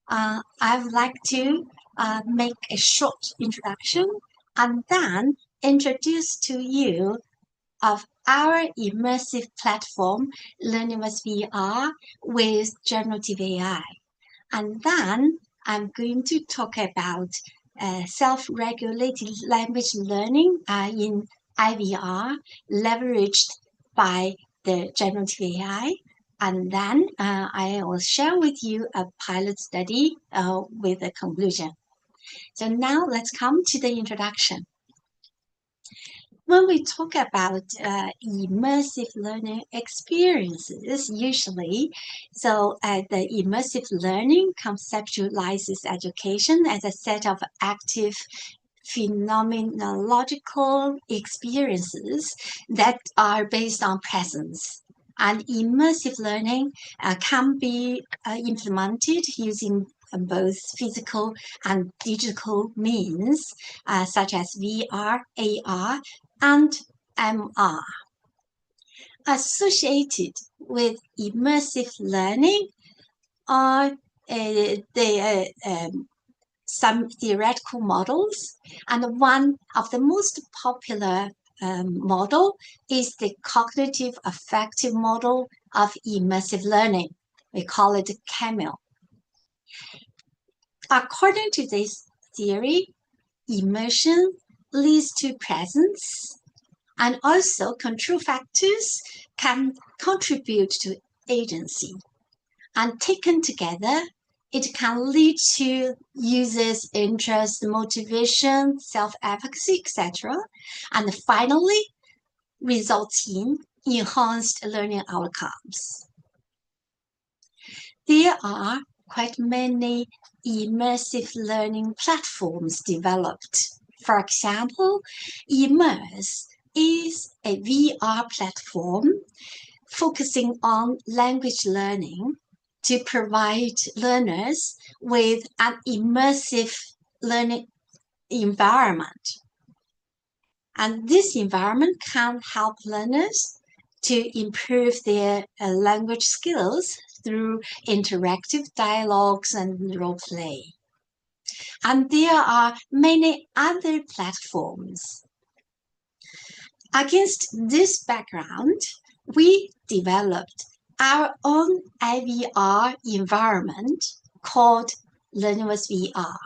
Speaker 1: I would like to make a short introduction and then introduce to you of our immersive platform, Learning with VR, with generative AI. And then I'm going to talk about self-regulated language learning in IVR, leveraged by the generative AI. And then I will share with you a pilot study with a conclusion. So now let's come to the introduction. When we talk about immersive learning experiences, usually, the immersive learning conceptualizes education as a set of active phenomenological experiences that are based on presence. And immersive learning can be implemented using both physical and digital means, such as VR, AR, and MR. Associated with immersive learning are some theoretical models, and one of the most popular model is the cognitive affective model of immersive learning. We call it CAMEL. According to this theory, immersion leads to presence, and also control factors can contribute to agency. And taken together, it can lead to users' interest, motivation, self-efficacy, etc. And finally, results in enhanced learning outcomes. There are quite many immersive learning platforms developed. For example, Immerse is a VR platform focusing on language learning to provide learners with an immersive learning environment. And this environment can help learners to improve their language skills through interactive dialogues and role play. And there are many other platforms. Against this background, we developed our own IVR environment called Learning with VR.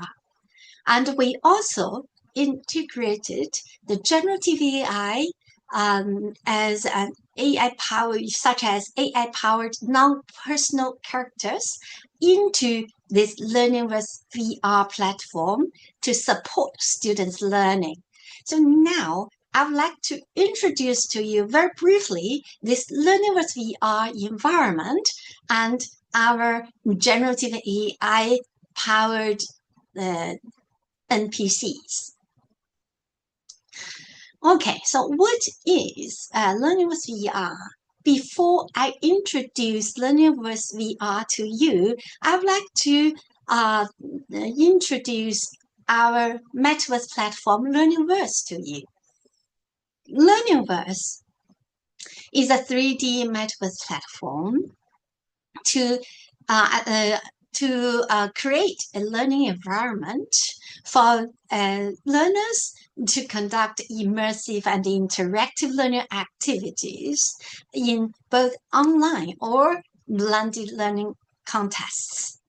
Speaker 1: And we also integrated the generative AI as an AI-powered, such as AI-powered non-personal characters into this Learning with VR platform to support students' learning. So now I would like to introduce to you very briefly this Learning with VR environment and our generative AI-powered NPCs. Okay, so what is Learning with VR? Before I introduce Learning with VR to you, I would like to introduce our metaverse platform, Learningverse, to you. Learningverse is a 3D metaverse platform to create a learning environment for learners to conduct immersive and interactive learning activities in both online or blended learning contests.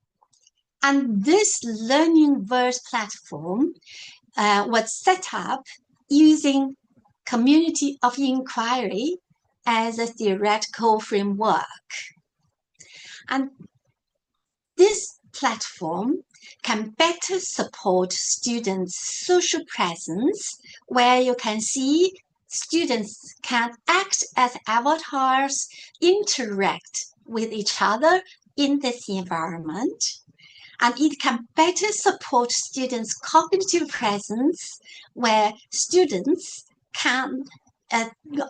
Speaker 1: And this Learningverse platform was set up using community of inquiry as a theoretical framework. And this platform can better support students' social presence, where you can see students can act as avatars, interact with each other in this environment. And it can better support students' cognitive presence, where students can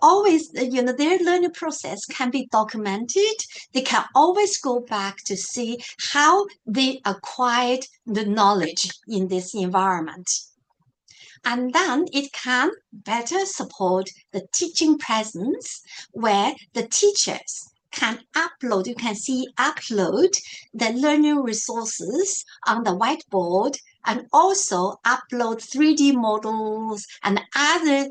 Speaker 1: always, their learning process can be documented. They can always go back to see how they acquired the knowledge in this environment. And then it can better support the teaching presence, where the teachers can upload the learning resources on the whiteboard and also upload 3D models and other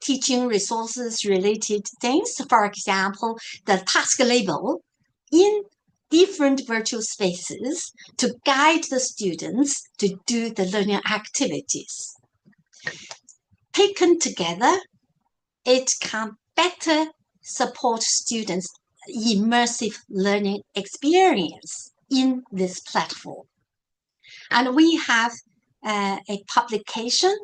Speaker 1: teaching resources related things. For example, the task label in different virtual spaces to guide the students to do the learning activities. Taken together, it can better support students' immersive learning experience in this platform. And we have a publication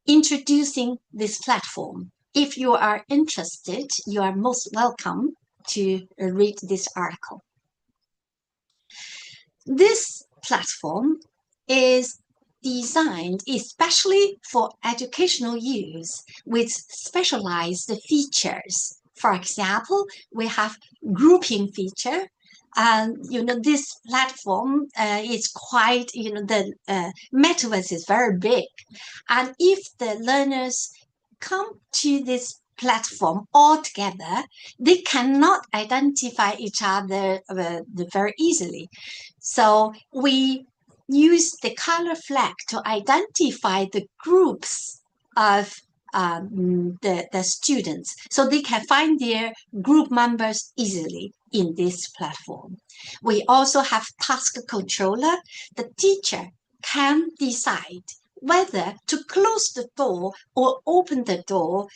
Speaker 1: introducing this platform. If you are interested, you are most welcome to read this article. This platform is designed especially for educational use with specialized features. For example, we have grouping feature. And this platform is quite, the metaverse is very big. And if the learners come to this platform all together, they cannot identify each other very easily. So we use the color flag to identify the groups of the students, so they can find their group members easily in this platform. We also have task controller. The teacher can decide whether to close the door or open the door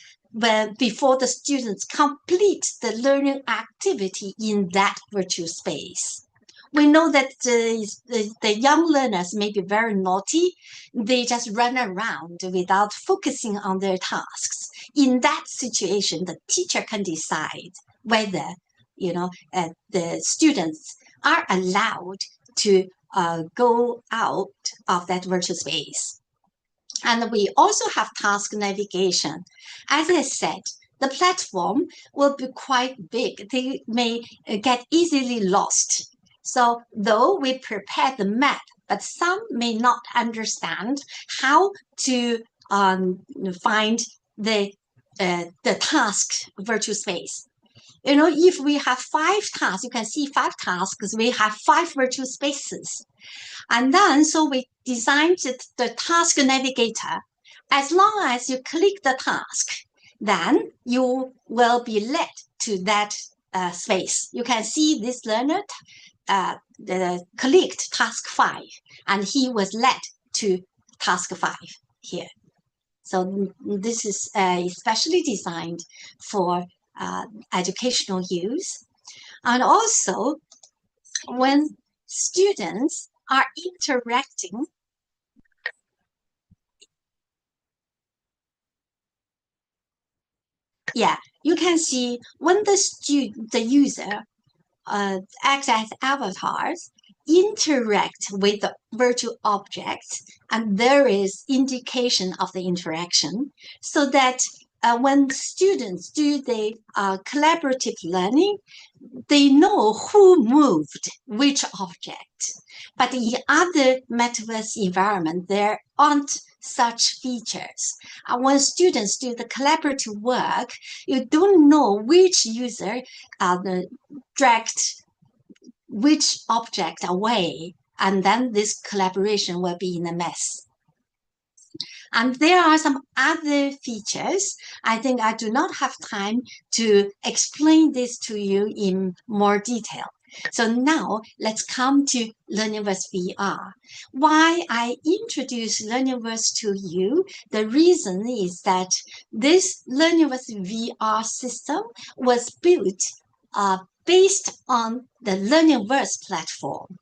Speaker 1: before the students complete the learning activity in that virtual space. We know that the young learners may be very naughty. They just run around without focusing on their tasks. In that situation, the teacher can decide whether, the students are allowed to go out of that virtual space. And we also have task navigation. As I said, the platform will be quite big. They may get easily lost. So though we prepare the map, but some may not understand how to find the task virtual space. If we have 5 tasks, you can see 5 tasks, we have 5 virtual spaces. And then, so we designed the task navigator. As long as you click the task, then you will be led to that space. You can see this learner clicked task 5, and he was led to task 5 here. So this is especially designed for educational use. And also, when students are interacting, you can see when the user acts as avatars, interact with the virtual objects, and there is indication of the interaction, so that when students do the collaborative learning, they know who moved which object. But in other metaverse environment, there aren't such features. When students do the collaborative work, you don't know which user dragged which object away, and then this collaboration will be in a mess. And there are some other features. I think I do not have time to explain this to you in more detail. So now let's come to Learningverse VR. Why I introduced Learningverse to you, the reason is that this Learningverse VR system was built based on the Learningverse platform.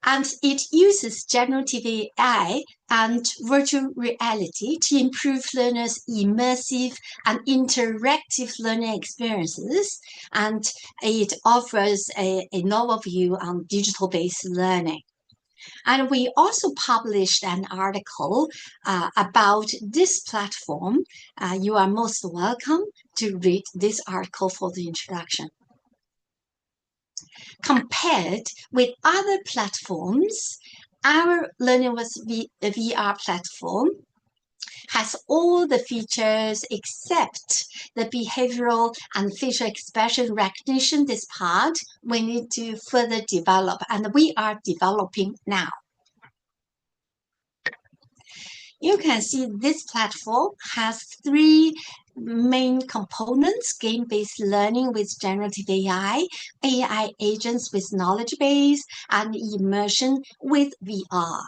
Speaker 1: And it uses generative AI and virtual reality to improve learners' immersive and interactive learning experiences. And it offers an overview on digital-based learning. And we also published an article about this platform. You are most welcome to read this article for the introduction. Compared with other platforms, our Learningverse VR platform has all the features except the behavioral and facial expression recognition. This part we need to further develop, and we are developing now. You can see this platform has three main components: game-based learning with generative AI agents with knowledge base, and immersion with VR.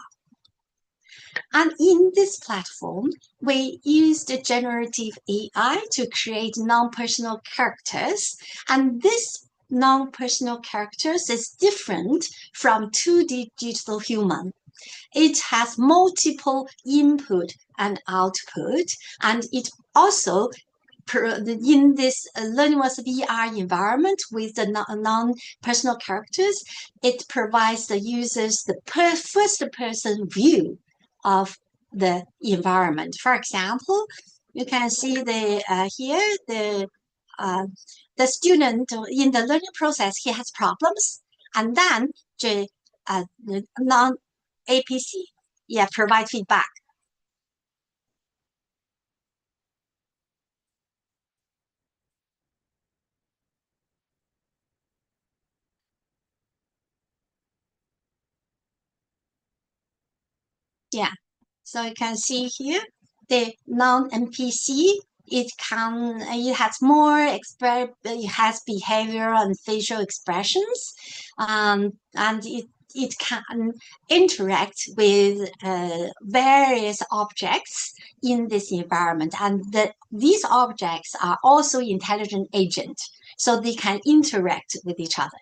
Speaker 1: And in this platform, we used generative AI to create non-personal characters. And this non-personal characters is different from 2D digital human. It has multiple input and output, and it also in this LearningWorks VR environment with the non-personal characters, it provides the users the first-person view of the environment. For example, you can see here the student in the learning process, he has problems, and then the non-APC provide feedback. Yeah, so you can see here the non-NPC. It has more it has behavior and facial expressions, and it can interact with various objects in this environment, and these objects are also intelligent agents, so they can interact with each other.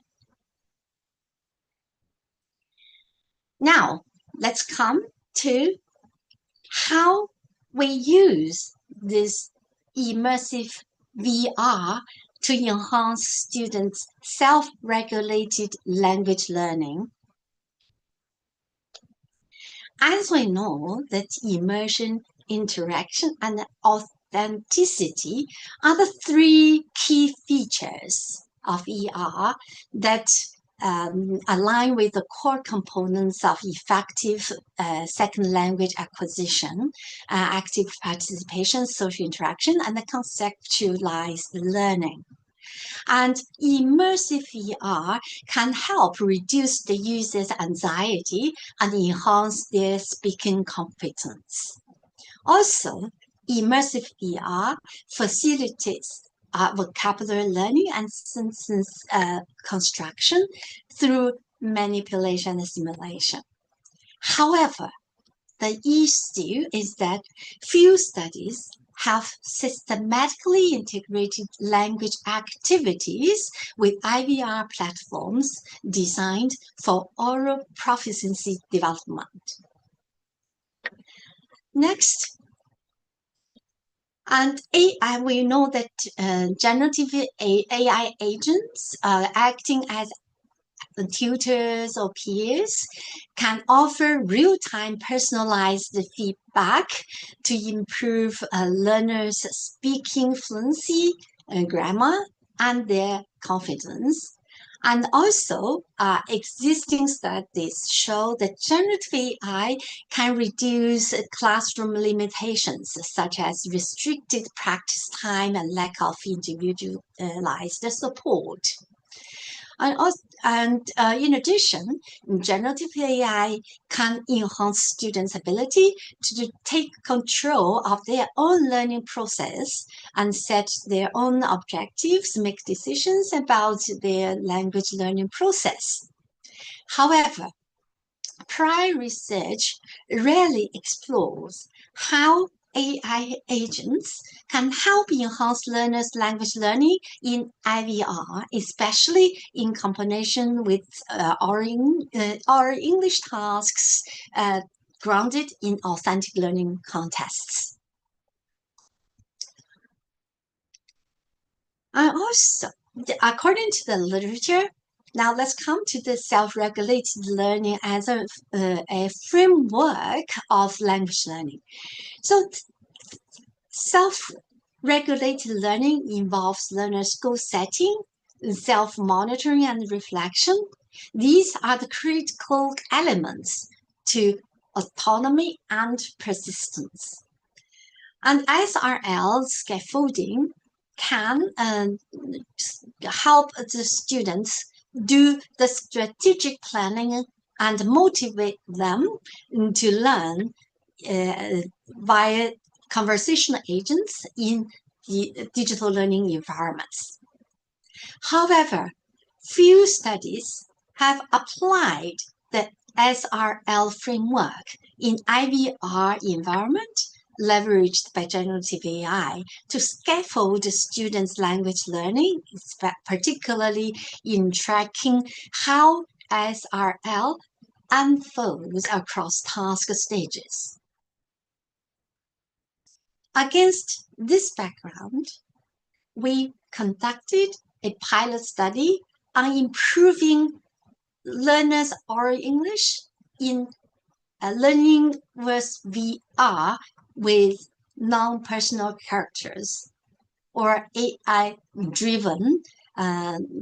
Speaker 1: Now, let's come to how we use this immersive VR to enhance students' self-regulated language learning. As we know that immersion, interaction, and authenticity are the three key features of VR that align with the core components of effective second language acquisition, active participation, social interaction, and the conceptualized learning. And immersive VR can help reduce the user's anxiety and enhance their speaking competence. Also, immersive VR facilitates vocabulary learning and sentence construction through manipulation and simulation. However, the issue is that few studies have systematically integrated language activities with IVR platforms designed for oral proficiency development. Next, and we know that generative AI agents acting as tutors or peers can offer real-time personalized feedback to improve learners' speaking fluency, grammar, and their confidence. And also, existing studies show that generative AI can reduce classroom limitations, such as restricted practice time and lack of individualized support. And in addition, generative AI can enhance students' ability to take control of their own learning process and set their own objectives, make decisions about their language learning process. However, prior research rarely explores how AI agents can help enhance learners' language learning in IVR, especially in combination with our English tasks grounded in authentic learning contexts. And also, according to the literature, now let's come to the self-regulated learning as a framework of language learning. So self-regulated learning involves learners' goal setting, self-monitoring, and reflection. These are the critical elements to autonomy and persistence. And SRL scaffolding can help the students do the strategic planning and motivate them to learn via conversational agents in the digital learning environments. However, few studies have applied the SRL framework in IVR environment leveraged by generative AI to scaffold students' language learning, particularly in tracking how SRL unfolds across task stages. Against this background, we conducted a pilot study on improving learners' oral English in learning with VR with non-personal characters or AI-driven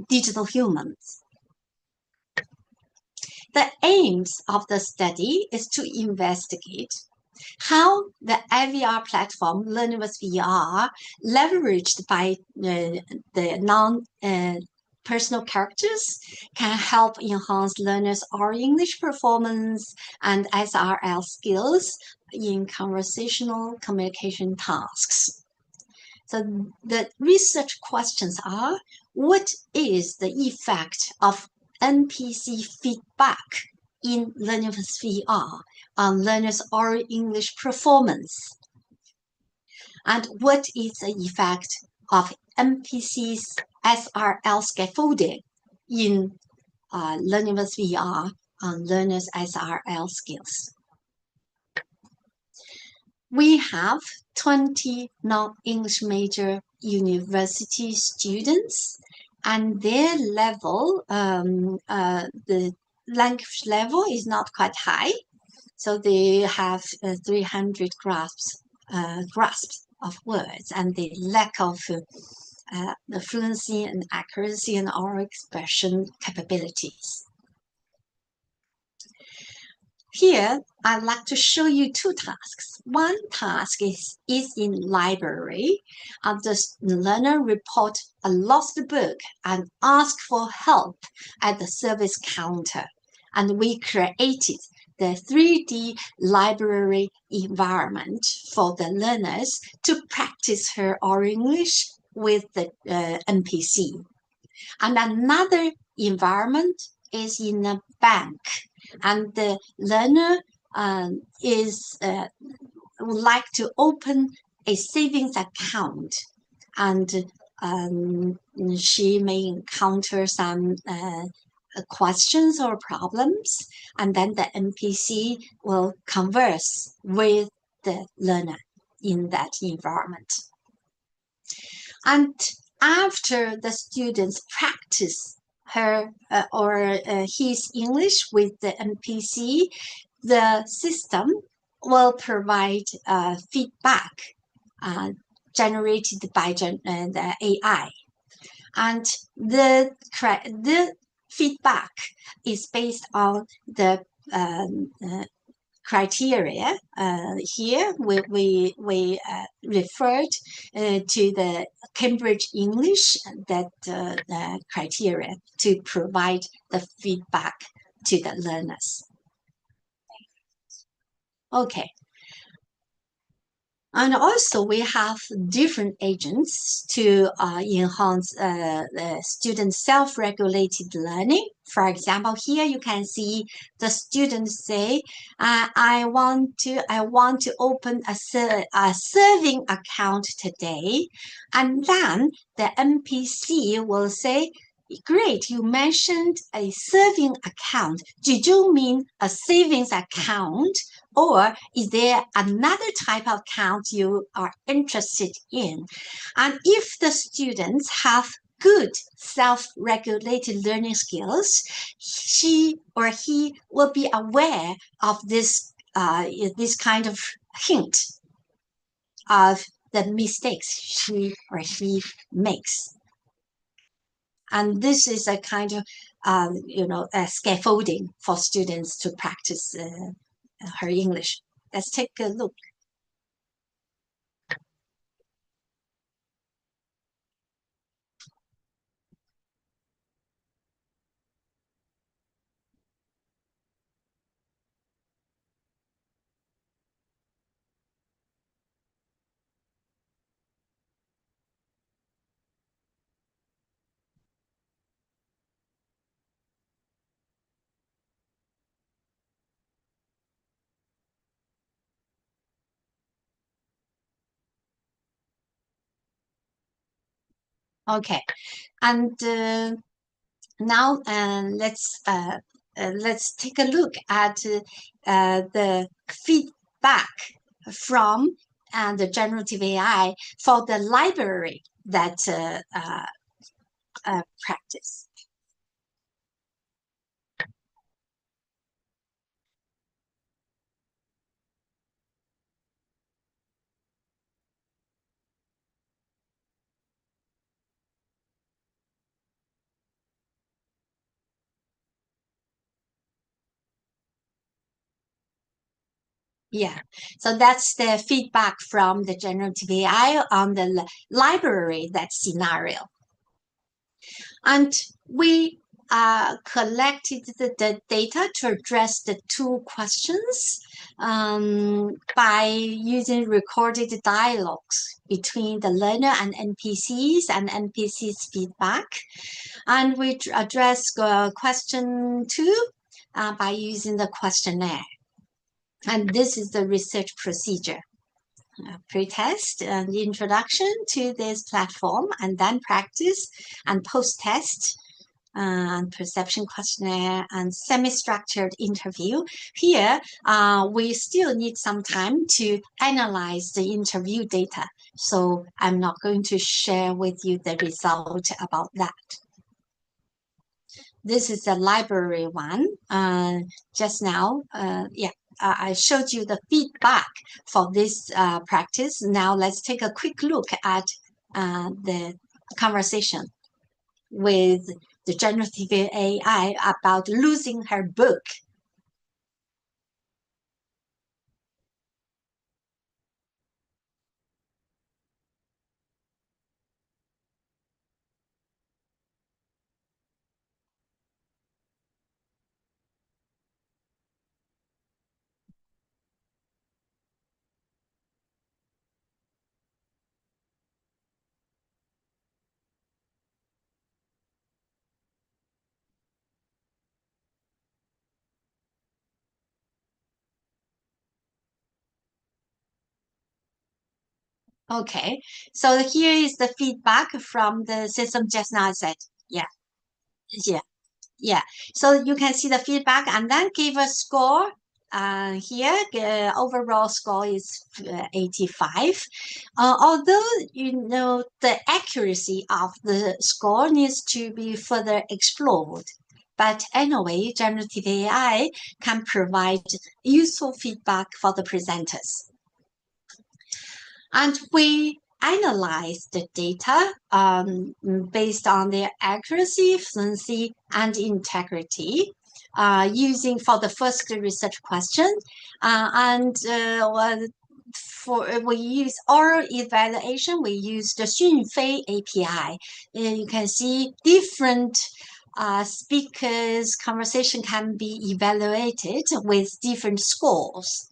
Speaker 1: digital humans. The aims of the study is to investigate how the IVR platform Learning with VR, leveraged by the non-personal characters, can help enhance learners' oral English performance and SRL skills in conversational communication tasks. So the research questions are: what is the effect of NPC feedback in Learning with VR on learners' oral English performance? And what is the effect of NPC's SRL scaffolding in Learning with VR on learners' SRL skills? We have 20 non-English major university students, and their level, the language level is not quite high. So they have 300 grasps of words, and the lack of the fluency and accuracy and oral expression capabilities. Here, I'd like to show you two tasks. One task is in library. The learner report a lost book and ask for help at the service counter. And we created the 3D library environment for the learners to practice her oral English with the NPC. And another environment is in a bank, and the learner would like to open a savings account, and she may encounter some questions or problems, and then the NPC will converse with the learner in that environment. And after the students practice her or his English with the NPC, the system will provide feedback generated by the AI. And the feedback is based on the criteria. Here we referred to the Cambridge English, that criteria to provide the feedback to the learners. Okay. And also we have different agents to enhance the student self-regulated learning. For example, here you can see the students say, I want to open a serving account today. And then the NPC will say, great, you mentioned a serving account. Did you mean a savings account? Or is there another type of account you are interested in? And if the students have good self-regulated learning skills, she or he will be aware of this kind of hint of the mistakes she or he makes. And this is a kind of a scaffolding for students to practice her English. Let's take a look. Okay, and now let's take a look at the feedback from the generative AI for the library that practice. Yeah, so that's the feedback from the generative AI on the library, that scenario. And we collected the data to address the two questions by using recorded dialogues between the learner and NPCs and NPCs' feedback. And we address question 2 by using the questionnaire. And this is the research procedure. Pre-test and introduction to this platform, and then practice and post-test and perception questionnaire and semi-structured interview. Here, we still need some time to analyze the interview data. So I'm not going to share with you the result about that. This is the library one. Just now, I showed you the feedback for this practice. Now let's take a quick look at the conversation with the generative AI about losing her book. Okay, so here is the feedback from the system just now. I said, yeah, yeah. Yeah, so you can see the feedback and then give a score. Here, overall score is 85. Although, the accuracy of the score needs to be further explored. But anyway, generative AI can provide useful feedback for the presenters. And we analyze the data based on their accuracy, fluency, and integrity using for the first research question. We use oral evaluation, we use the Xunfei API. You can see different speakers' conversation can be evaluated with different scores.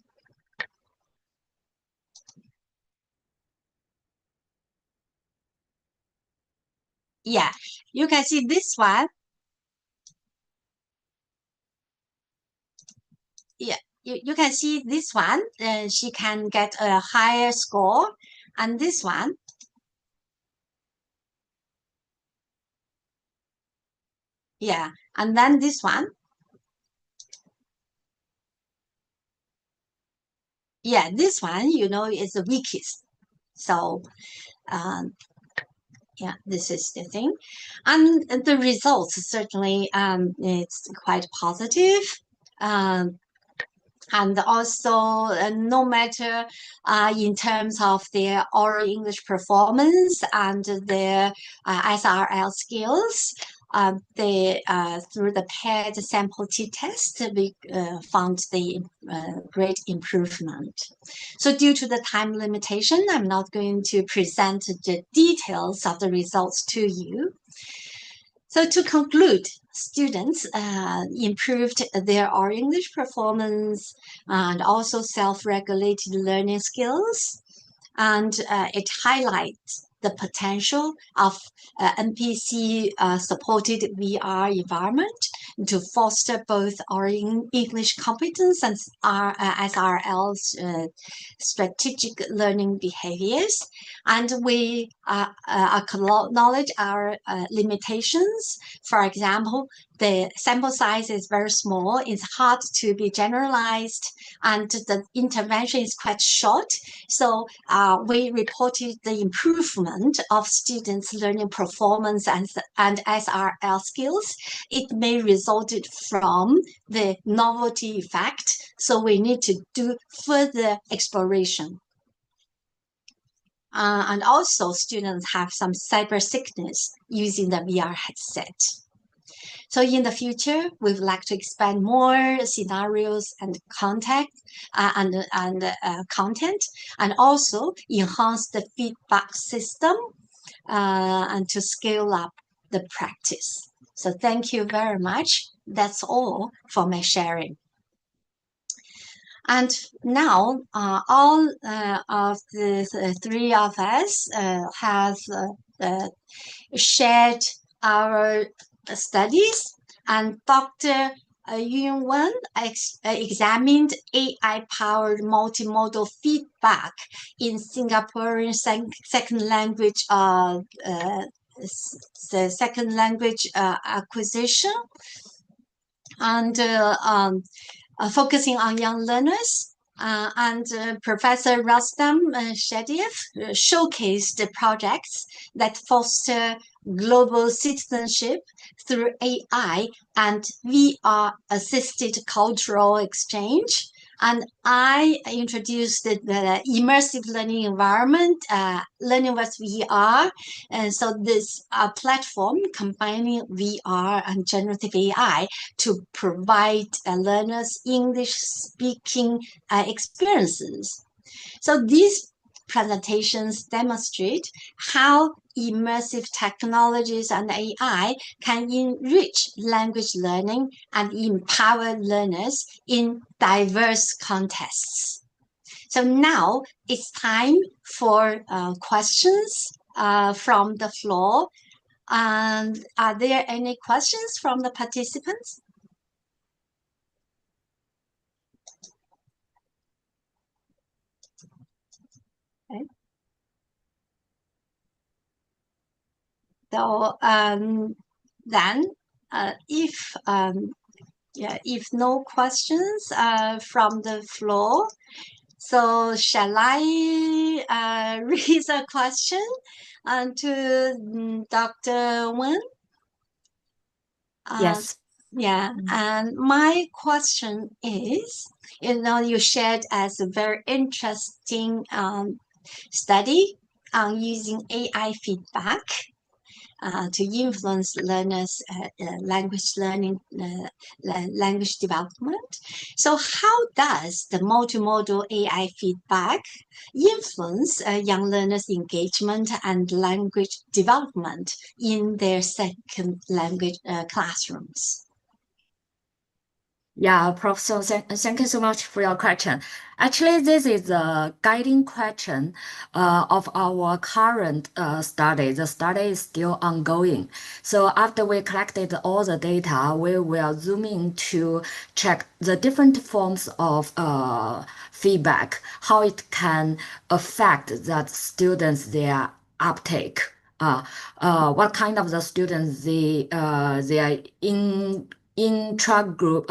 Speaker 1: Yeah, you can see this one. Yeah, you can see this one. She can get a higher score, and this one. Yeah, and then this one. Yeah, this one, is the weakest. So, yeah, this is the thing. And the results certainly, it's quite positive. And also, no matter in terms of their oral English performance and their SRL skills, they through the paired sample t-test, we found the great improvement. So due to the time limitation, I'm not going to present the details of the results to you. So to conclude, students improved their oral English performance and also self-regulated learning skills. And it highlights the potential of NPC supported VR environment to foster both our English competence and our SRL's strategic learning behaviors. And we acknowledge our limitations. For example, the sample size is very small, it's hard to be generalized, and the intervention is quite short. So we reported the improvement of students' learning performance and SRL skills. It may result from the novelty effect, so we need to do further exploration. And also students have some cyber sickness using the VR headset. So in the future, we would like to expand more scenarios and content, and also enhance the feedback system and to scale up the practice. So thank you very much. That's all for my sharing. And now all of the three of us have shared our studies, and Dr. Yun Wen examined AI-powered multimodal feedback in Singaporean second language acquisition, and focusing on young learners. And Professor Rustam Shadiev showcased projects that foster global citizenship through AI and VR assisted cultural exchange. And I introduced the immersive learning environment, learning with VR. And so this platform combining VR and generative AI to provide learners English speaking experiences. So these presentations demonstrate how immersive technologies and AI can enrich language learning and empower learners in diverse contexts. So now it's time for questions from the floor. And are there any questions from the participants? Okay. So then, if no questions from the floor, so shall I raise a question to Dr. Wen?
Speaker 2: Yes.
Speaker 1: Yeah, and my question is, you shared as a very interesting study on using AI feedback to influence learners' language learning, language development. So how does the multimodal AI feedback influence young learners' engagement and language development in their second language classrooms?
Speaker 2: Yeah, Professor, thank you so much for your question. Actually, this is a guiding question of our current study. The study is still ongoing. So after we collected all the data, we will zoom in to check the different forms of feedback, how it can affect that students, their uptake. What kind of the students they are in intra-group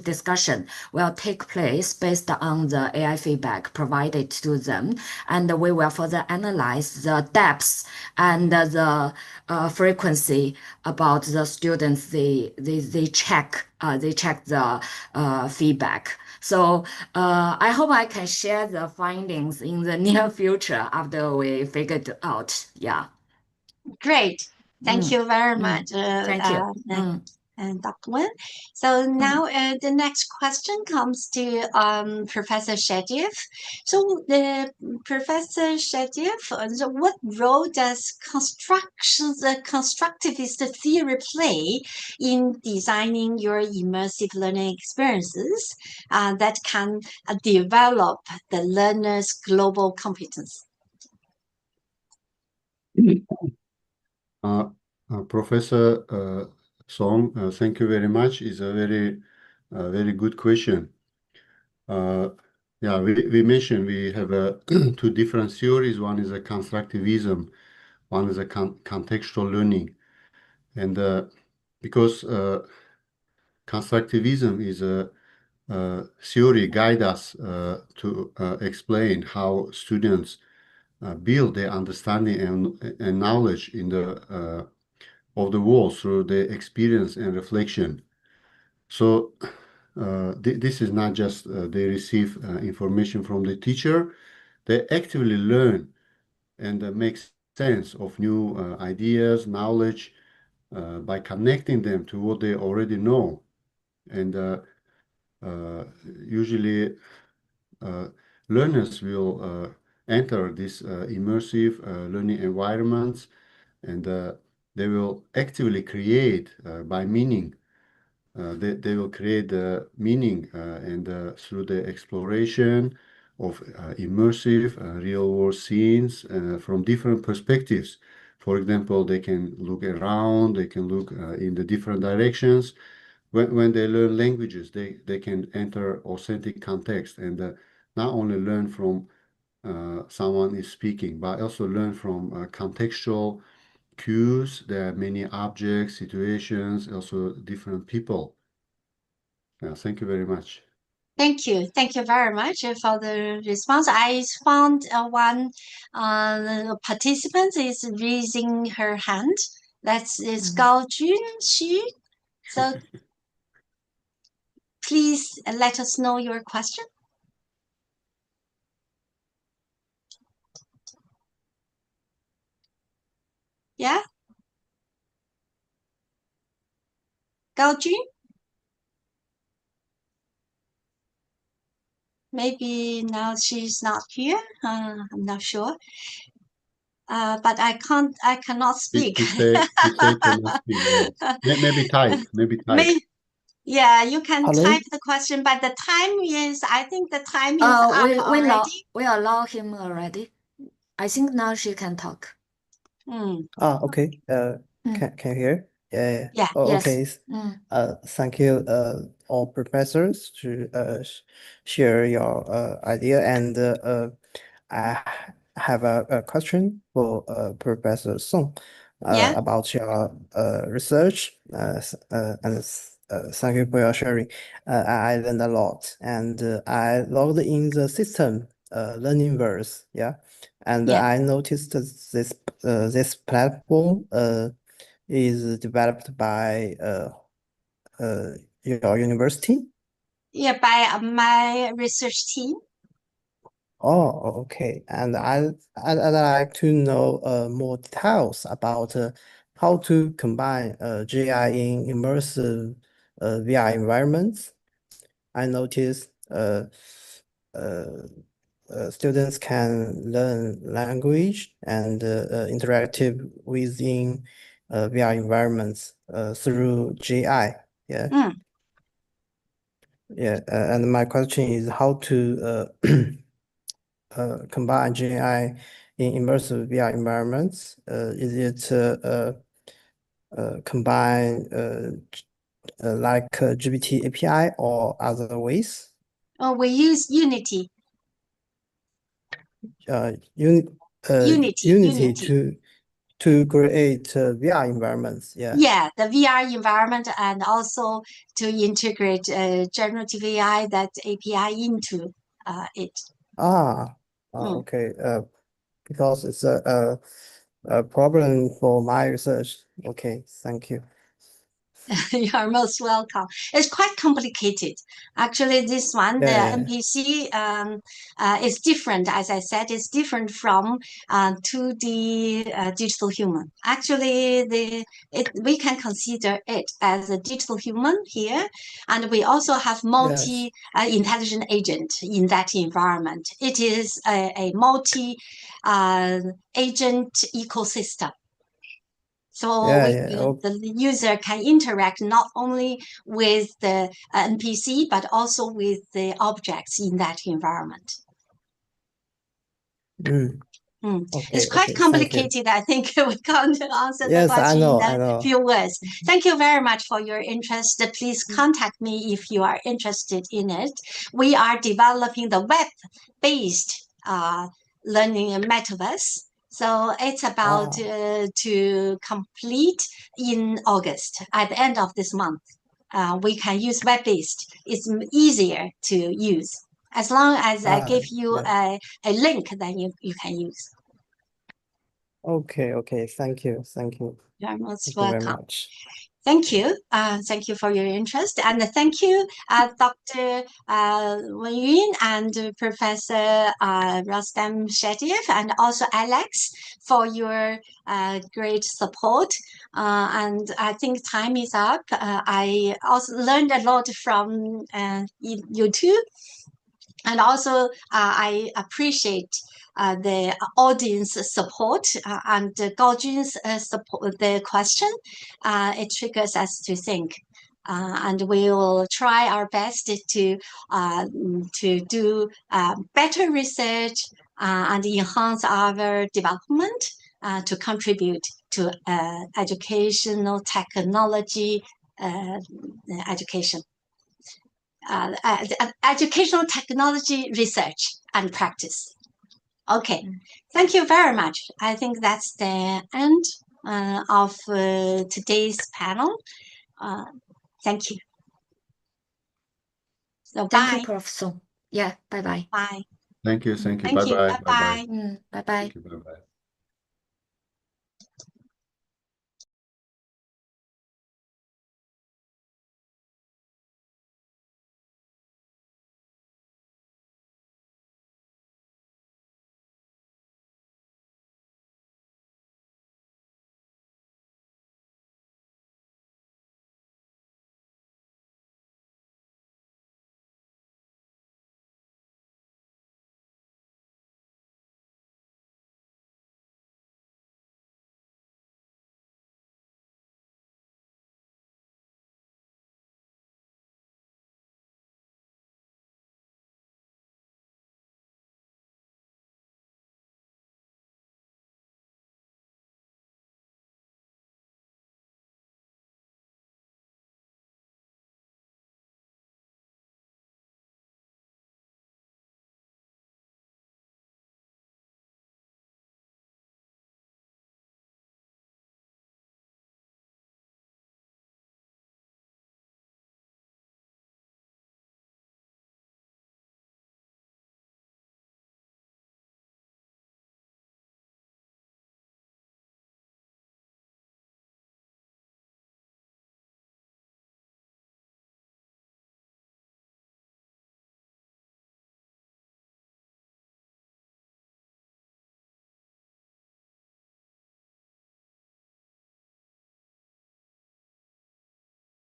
Speaker 2: discussion will take place based on the AI feedback provided to them, and we will further analyze the depth and the frequency about the students. They check the feedback. So I hope I can share the findings in the near future after we figured it out. Yeah.
Speaker 1: Great. Thank you very much.
Speaker 2: Thank you.
Speaker 1: And Dr. Wen. So now the next question comes to Professor Shadiev. So Professor Shadiev, so what role does constructivist theory play in designing your immersive learning experiences that can develop the learner's global competence?
Speaker 5: Professor Song, thank you very much. It's a very good question. Yeah, we mentioned we have two different theories. One is a constructivism, one is a contextual learning. And because constructivism is a theory guide us to explain how students build their understanding and knowledge in the of the world through their experience and reflection. So this is not just they receive information from the teacher, they actively learn and make sense of new ideas, knowledge by connecting them to what they already know. And usually learners will enter these immersive learning environments and they will actively create by meaning. They will create the meaning and through the exploration of immersive real-world scenes from different perspectives. For example, they can look around, they can look in the different directions. When they learn languages, they can enter authentic context and not only learn from someone is speaking, but also learn from contextual cues. There are many objects, situations, also different people. Yeah, thank you very much.
Speaker 1: Thank you. Thank you very much for the response. I found one participant is raising her hand. That is Gao Junxu. So please let us know your question. Yeah, Gao Jun? Maybe now she's not here. I'm not sure. But I cannot speak.
Speaker 5: He say cannot speak. Yeah. Maybe type. Maybe type.
Speaker 1: Yeah, you can
Speaker 6: Hello?
Speaker 1: type the question, but the time is, I think the time is up already.
Speaker 2: We allow him already. I think now she can talk.
Speaker 6: Okay. Can you hear? Yeah.
Speaker 1: Yeah.
Speaker 6: Oh,
Speaker 2: Yes.
Speaker 6: okay. Thank you, all professors to share your idea, and I have a question for Professor Song
Speaker 1: Yeah.
Speaker 6: about your research. And thank you for your sharing. I learned a lot, and I logged in the system Learningverse. Yeah. And
Speaker 1: Yeah.
Speaker 6: I noticed this platform is developed by your university.
Speaker 1: Yeah, by my research team.
Speaker 6: Oh, okay. And I'd like to know more details about how to combine GI in immersive VR environments. I noticed students can learn language and interactive within VR environments through GI. Yeah. Yeah. And my question is how to combine GI in immersive VR environments. Is it combine like GPT API or other ways?
Speaker 1: We use Unity.
Speaker 6: Unity to create VR environments. Yeah.
Speaker 1: Yeah, the VR environment, and also to integrate generative AI, that API into it.
Speaker 6: Okay. Because it's a problem for my research. Okay, thank you.
Speaker 1: You are most welcome. It's quite complicated. Actually, this one, the NPC is different. As I said, it's different from 2D digital human. Actually, we can consider it as a digital human here, and we also have multi intelligent agent in that environment. It is a multi agent ecosystem. So the user can interact not only with the NPC, but also with the objects in that environment.
Speaker 6: Okay,
Speaker 1: It's quite
Speaker 6: okay, thank you.
Speaker 1: complicated. I think we can't answer the
Speaker 6: Yes, I
Speaker 1: question
Speaker 6: know,
Speaker 1: in
Speaker 6: I
Speaker 1: a
Speaker 6: know.
Speaker 1: few words. Thank you very much for your interest. Please contact me if you are interested in it. We are developing the web-based learning metaverse. So it's about to complete in August, at the end of this month. We can use web-based. It's easier to use. As long as I give you
Speaker 6: yeah.
Speaker 1: a link, then you can use.
Speaker 6: Okay, okay, thank you, thank you.
Speaker 1: You're most
Speaker 6: Thank you very
Speaker 1: welcome.
Speaker 6: much.
Speaker 1: Thank you. Thank you for your interest. And thank you, Dr. Wen Yun and Professor Rostam Shetiev, and also Alex, for your great support. And I think time is up. I also learned a lot from you too. And also, I appreciate the audience support and Gaojun's support. The question it triggers us to think, and we will try our best to do better research and enhance our development to contribute to educational technology education. Educational technology research and practice. Okay, thank you very much. I think that's the end of today's panel. Thank you. So
Speaker 2: Thank
Speaker 1: bye.
Speaker 2: you, Prof. Song. Yeah, bye-bye.
Speaker 1: Bye.
Speaker 5: Thank you. Thank you.
Speaker 1: Thank you.
Speaker 5: Bye-bye.
Speaker 1: Bye-bye.
Speaker 2: Bye-bye.
Speaker 5: Thank you. Bye-bye.